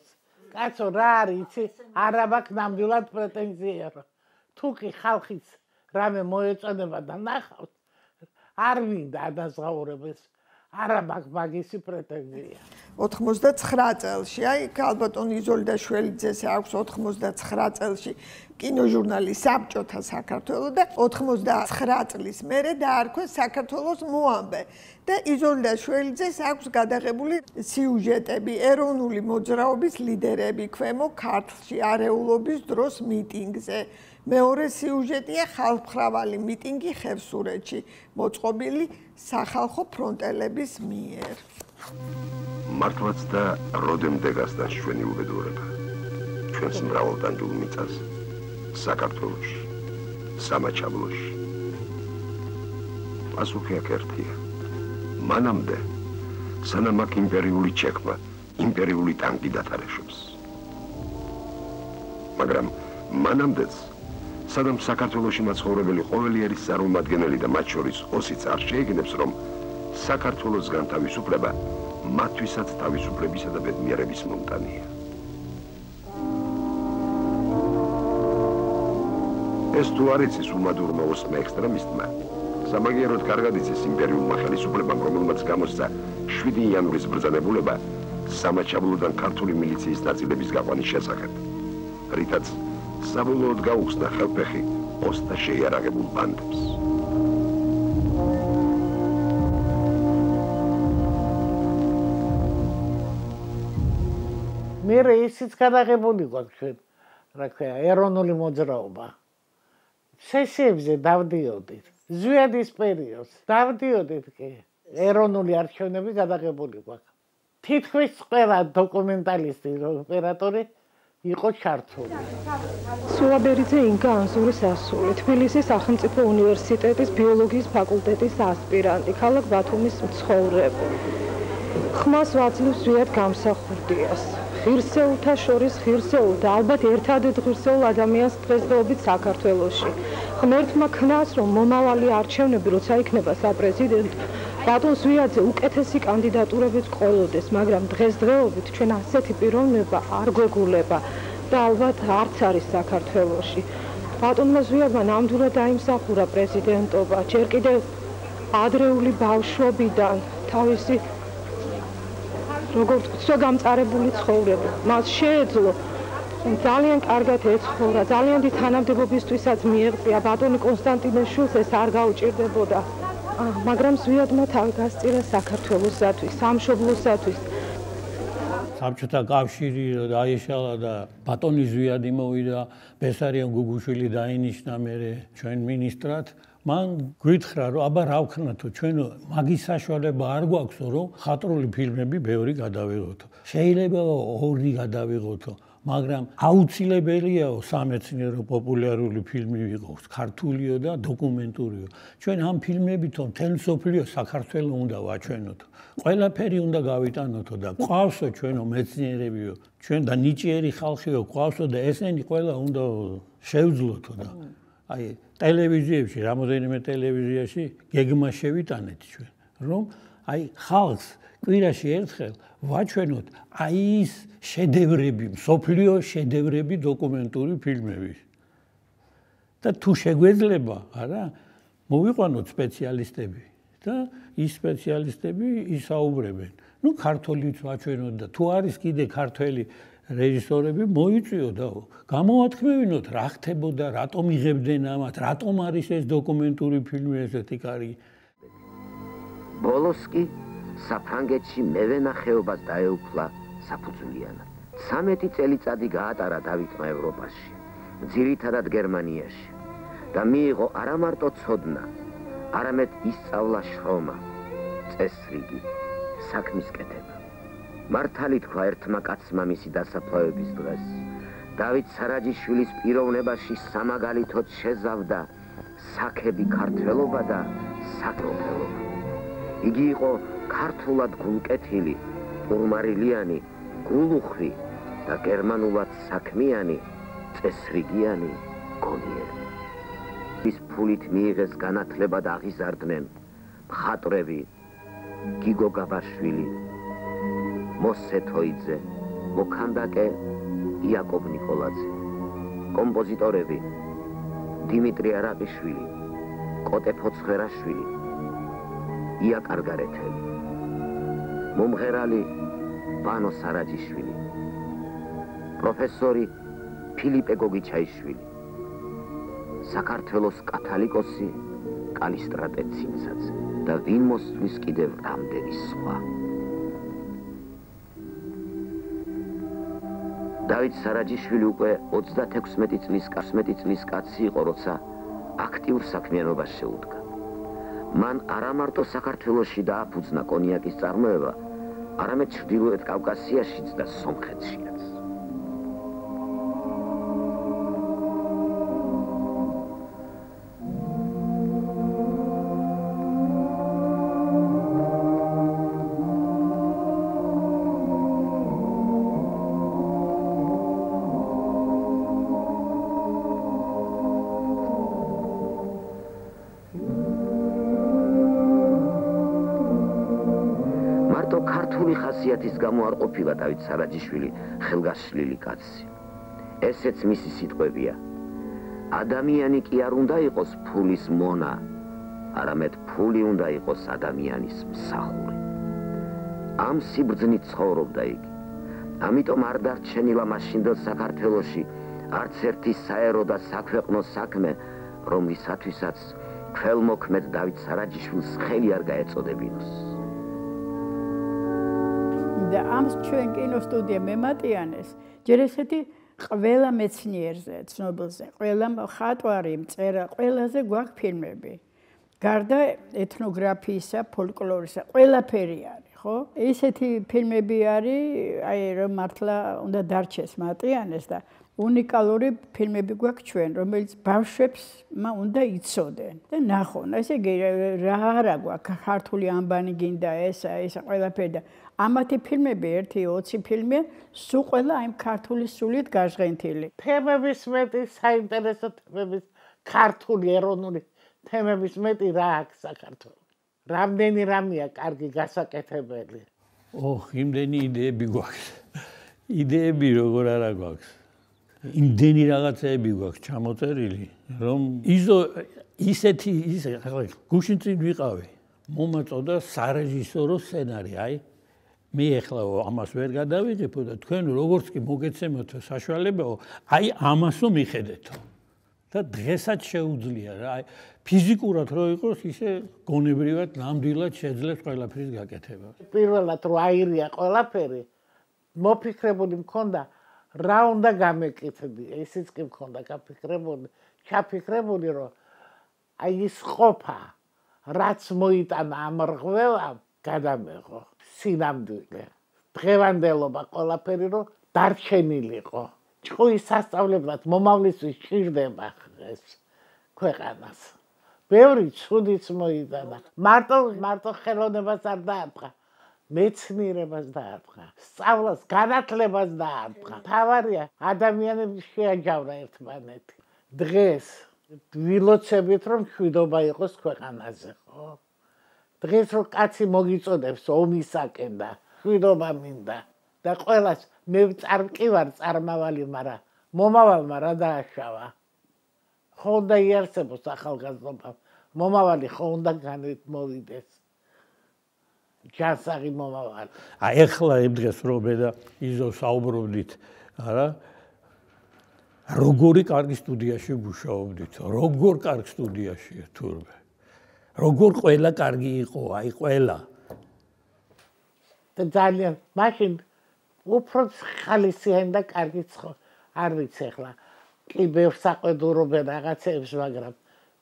კაცო რა არის, იცი, არა მაქვს ნამდვილად პრეტენზია. თუ კი ხალხიც რამე მოეწონება და ნახავთ, არ მინდა ადაზღაურებას. არა მაქვს მაგისი პრეტენზია. 99 წელში, აი ქალბატონ იზოლდაშვილიძეს აქვს 99 წელში კინოჟურნალი საბჭოთა საქართველო და 99 წლის მერე დაარქვეს საქართველოს მოამბე და იზოლდაშვილიძეს აქვს გადაღებული სიუჟეტები ეროვნული მოძრაობის ლიდერები ქვემო ქართლში არეულობის დროს მიტინგზე. მეორე სიუჟეტია ხალხმრავალი მიტინგი ხევსურეთში, მოწყობილი სახალხო ფრონტელების მიერ. მართლაც და როდემდე გასდა ჩვენი უბედურება ჩვენს მრავალტანჯულ მიწას საქართველოში, სამაჩაბლოში. პასუხი აქ ერთია. მანამდე, სანამ აქ იმპერიული ჩექმა, იმპერიული ტანკი დათარეშობს. მაგრამ მანამდეც სადამ საქართველოში მაცხოვრებელი ყოველი არის წარმომადგენელი და მათ შორის ოსიც არ შეეგნებს, რომ საქართველოსგან თავისუფლება მათთვისაც თავისუფლებისა და ბედნიერების მომტანია. ეს თუ არ იცის უმადურმა ოსმა ექსტრემისტმა, სამაგიეროდ კარგად იცის იმპერიულმა ხელისუფლებამ, რომელმაც გამოსცა 7 იანვრის ბრძანებულება სამაჩაბლოდან ქართული მილიციის ნაწილების გაყვანის შესახებ, რითაც საბოლოოდ გაუხსნა ხელფეხი ოსთა შეიარაღებულ ბანდებს. მე ისიც გადაღებული გვაქვს ჩვენ, რა ქვია, ეროვნული მოძრაობა. სესიებზე დავდიოდით. ზვიადის პერიოდს დავდიოდით კი. ეროვნული არქივები გადაღებული გვაქვს. თითქმის ყველა დოკუმენტალისტი ოპერატორი იყო ჩართული. სულაბერიძე ინგა ანზურის ასული, თბილისის სახელმწიფო უნივერსიტეტის ბიოლოგიის ფაკულტეტის ასპირანტი, ქალაქ ბათუმის მცხოვრები. ხმას ვაძლევს ზვიად გამსახურდიას. ღირსეულთა შორის ღირსეულ და ალბათ ერთადერთ ღირსეულ ადამიანს დღესდღეობით საქართველოში. ღმერთმა ქნას, რომ მომავალი არჩევნები როცა იქნება საპრეზიდენტო, ბატონ ზვიადზე უკეთესი კანდიდატურებიც ყოლოდეს, მაგრამ დღესდღეობით ჩვენ ასეთი პიროვნება არ გვეგულება და ალბათ არც არის საქართველოში. ბატონმა ზვიადმა ნამდვილად დაიმსახურა პრეზიდენტობა, ჯერ კიდევ ადრეული ბავშვობიდან თავისი როგორც ვთქვა გამწარებული ცხოვრება. მას შეეძლო ძალიან კარგად ეცხოვრა, ძალიან დიდ თანამდებობისთვისაც მიეღწია ბატონი კონსტანტინეს შვილს ეს არ გაუჭირდებოდა. მაგრამ ზვიადმა თავი გასწირა საქართველოსათვის, სამშობლოსათვის. საბჭოთა კავშირი დაიშალა და ბატონი ზვიადი მოვიდა, ბესარიონ გუგუშვილი დაინიშნა მერე ჩვენ მინისტრად. მან გვითხრა, რომ აბა რა ვქნათო, ჩვენ მაგის საშუალება არ გვაქვსო, რომ ხატრული ფილმები ბევრი გადავიღოთო. შეიძლება 2 გადავიღოთო, მაგრამ აუცილებელიაო სამეცნიერო პოპულარული ფილმი ვიყოს, ქართულიო და დოკუმენტურიო. ჩვენ ამ ფილმებითო მთელ მსოფლიო საქართველოს უნდა ვაჩვენოთო. ყველაფერი უნდა გავიტანოთო და ყავსო ჩვენო მეცნიერებიო, ჩვენ და ნიჭიერი ხალხიო ყავსო და ესენი ყველა უნდა შევძლოთო და აი ტელევიზიებში, რამოდენიმე ტელევიზიაში გეგმა შევიტანეთ ჩვენ, რომ აი ხალხს კვირაში ერთხელ ვაჩვენოთ აი ის შედევრები, მსოფლიო შედევრები დოკუმენტური ფილმები. და თუ შეგვეძლება, არა, მოვიყვანოთ სპეციალისტები და ის სპეციალისტები ისაუბრებენ. ნუ ქართულიც ვაჩვენოთ და თუ არის კიდე ქართველი რეჟისორები მოიწვიოდაო, გამოათქმევინოთ რა ხდებოდა, რატომ იღებდნენ ამათ, რატომ არის ეს დოკუმენტური ფილმი ესეთი კარგი. ბოლოს კი საფრანგეთში მევენახეობას დაეუფლა საფუძვლიანად. 13 წელიწადი გაატარა დავითმა ევროპაში, ძირითადად გერმანიაში და მიიღო არა მარტო ცოდნა, არამედ ისწავლა შრომა, წესრიგი, საქმის კეთება. მართალი თქვა ერთმა კაცმა მისი დასაფლავების დღეს. დავით სარაჯიშვილის პიროვნებაში სამაგალითოდ შეზავდა საქები ქართველობა და საკროფელობა. იგი იყო ქართულად გულკეთილი, პურმარილიანი, გულუხვი და გერმანულად საქმიანი, წესრიგიანი, გონიერი. ის ფულით მიიღეს განათლება და აღიზარდნენ მხატვრები, გიგო გაბაშვილი, მოსე თოიძე, მოქანდაკე იაკობ ნიკოლაძე, კომპოზიტორები დიმიტრი არაყიშვილი, კოტე ფოცხვერაშვილი, ია კარგარეთელი, მომღერალი ბანო სარაჯიშვილი, პროფესორი ფილიპე გოგიჩაიშვილი, საქართველოს კათალიკოსი კალისტრატე ცინცაძე და ვინ მოსწვის კიდევ რამდენი სხვა. დავით სარაჯიშვილი უკვე 36 წლის კაცი იყო, როცა აქტიურ საქმიანობას შეუდგა. მან არა მარტო საქართველოში დააფუძნა კონიაკის წარმოება, არამედ ჩრდილოეთ კავკასიაშიც და სომხეთშიც. ხასიათის გამო არ ყოფილა დავით სარაჯიშვილი ხელგაშლილი კაცი. ესეც მისი სიტყვებია. ადამიანი კი არ უნდა იყოს ფულის მონა, არამედ ფული უნდა იყოს ადამიანის მსახური. ამ სიბრძნით ცხოვრობდა იგი. ამიტომ არ დარჩენილა მაშინდელ საქართველოში არც ერთი საერო და საქვეყნო საქმე, რომლისათვისაც ქველმოქმედ დავით სარაჯიშვილს ხელი არ გაეწოდებინოს. და ამ ჩვენ კინოსტუდია მემატიანეს ჯერ ესეთი ყველა მეცნიერზე, ცნობილზე, ყველა მხატვარი, მწერა, ყველაზე გვაქვს ფილმები. გარდა ეთნოგრაფიისა, ფოლკლორისა, ყველაფერი არის, ხო? ესეთი ფილმები არის, აი რომ მართლა უნდა დარჩეს მატიანეს და უნიკალური ფილმები გვაქვს ჩვენ, რომელიც ბავშვებს უნდა იცოდენ და ნახონ. ესე იგი რა არა გვაქვს, ქართული ამბანი გინდა ესა ყველაფერი და ამათი ფილმები 1-20 ფილმია, სულ ყველა აი ქართული სულით გაჟღენთილი. თემების მეტი საინტერესო თემების ქართული ეროვნული თემების მეტი რა აქვს საქართველოს. რამდენი რამეა კარგი გასაკეთებელი. იმდენი იდეები გვაქვს. იდეები როგორ არა გვაქვს. იმდენი რაღაცეები გვაქვს ჩამოწერილი, რომ ისეთი გუშინ წინ ვიყავი. მომაწოდა სარეჟისორო სცენარი, აი მე ახლა ამას ვერ გადავიღებო და თქვენ როგორც კი მოგეცემოთ საშუალებაო, აი ამასო მიხედეთო. და დღესაც შეუძლია რა, აი ფიზიკურად რო იყოს, ისე გონებრივად ნამდვილად შეძლებს ყველაფრის გაკეთება. პირველად რო აირია ყველაფერი, მოფიქრებული მქონდა რა უნდა გამეკეთებდი, ესეც კი მქონდა გაფიქრებული, ჩაფიქრებული რომ აი ის ყოფა, რაც მოიტანა ამ რღვევამ, გადამეღო. სინამდვილე დღევანდელობა ყველაფერი რომ დარჩენილიყო. ჭკუის სასწავლებლად მომავლისთვის ჭირდება ეს ქვეყანას. ბევრი ცუდიც მოიტანა. მარტო ხელოვნებას არ დაარტყა, მეცნიერებას დაარტყა, სწავლას, განათლებას დაარტყა. თავარია ადამიანები შეაჯავნა ერთმანეთი. დღეს ვილოცებით რომ მშვიდობა იყოს ქვეყანაზე, ხო? დღეს რო კაცი მოგიწოდებს ომისაკენ და მშვიდობა მინდა და ყველას მე კი ვარ წარმავალი, მაგრამ მომავალმა რა დააშავა. ხო უნდა იარსებოს ახალგაზრდობა, მომავალი ხო უნდა განმოვიდეს. ჯანსაღი მომავალი. აი ეხლა იმ დღეს რო მე და იზო საუბრობდით, არა? როგორი კარგი სტუდიაში მუშაობდით, როგორ კარგ სტუდიაშია თურმე. როგორ ყველა კარგი იყო, აი ყველა. და ძალიან მაშინ უფრო ხალისიანი და კარგი არ ვიცი ახლა კი ბევრ საყვედურობენ რაღაცებს მაგრამ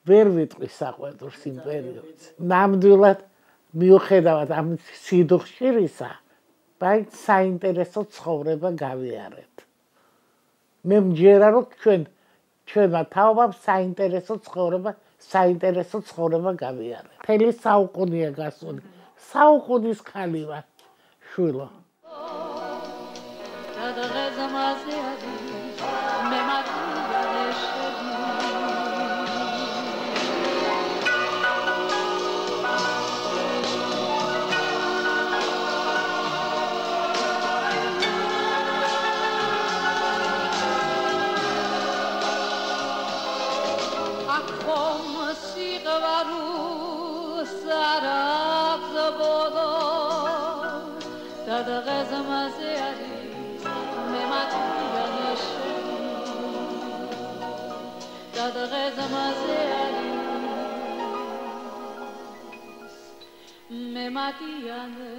ვერ ვიტყვი საყვედურს იმ პერიოდს ნამდვილად მიუხედავად ამ სიდუხშირისა բայց საინტერესო ცხოვრება გავიარეთ მე მჯერა რომ ჩვენმა თაობამ საინტერესო ცხოვრება გავიარეთ მთელი საუკუნეა გასული საუკუნის ხალი ვარ შვილო Me matiane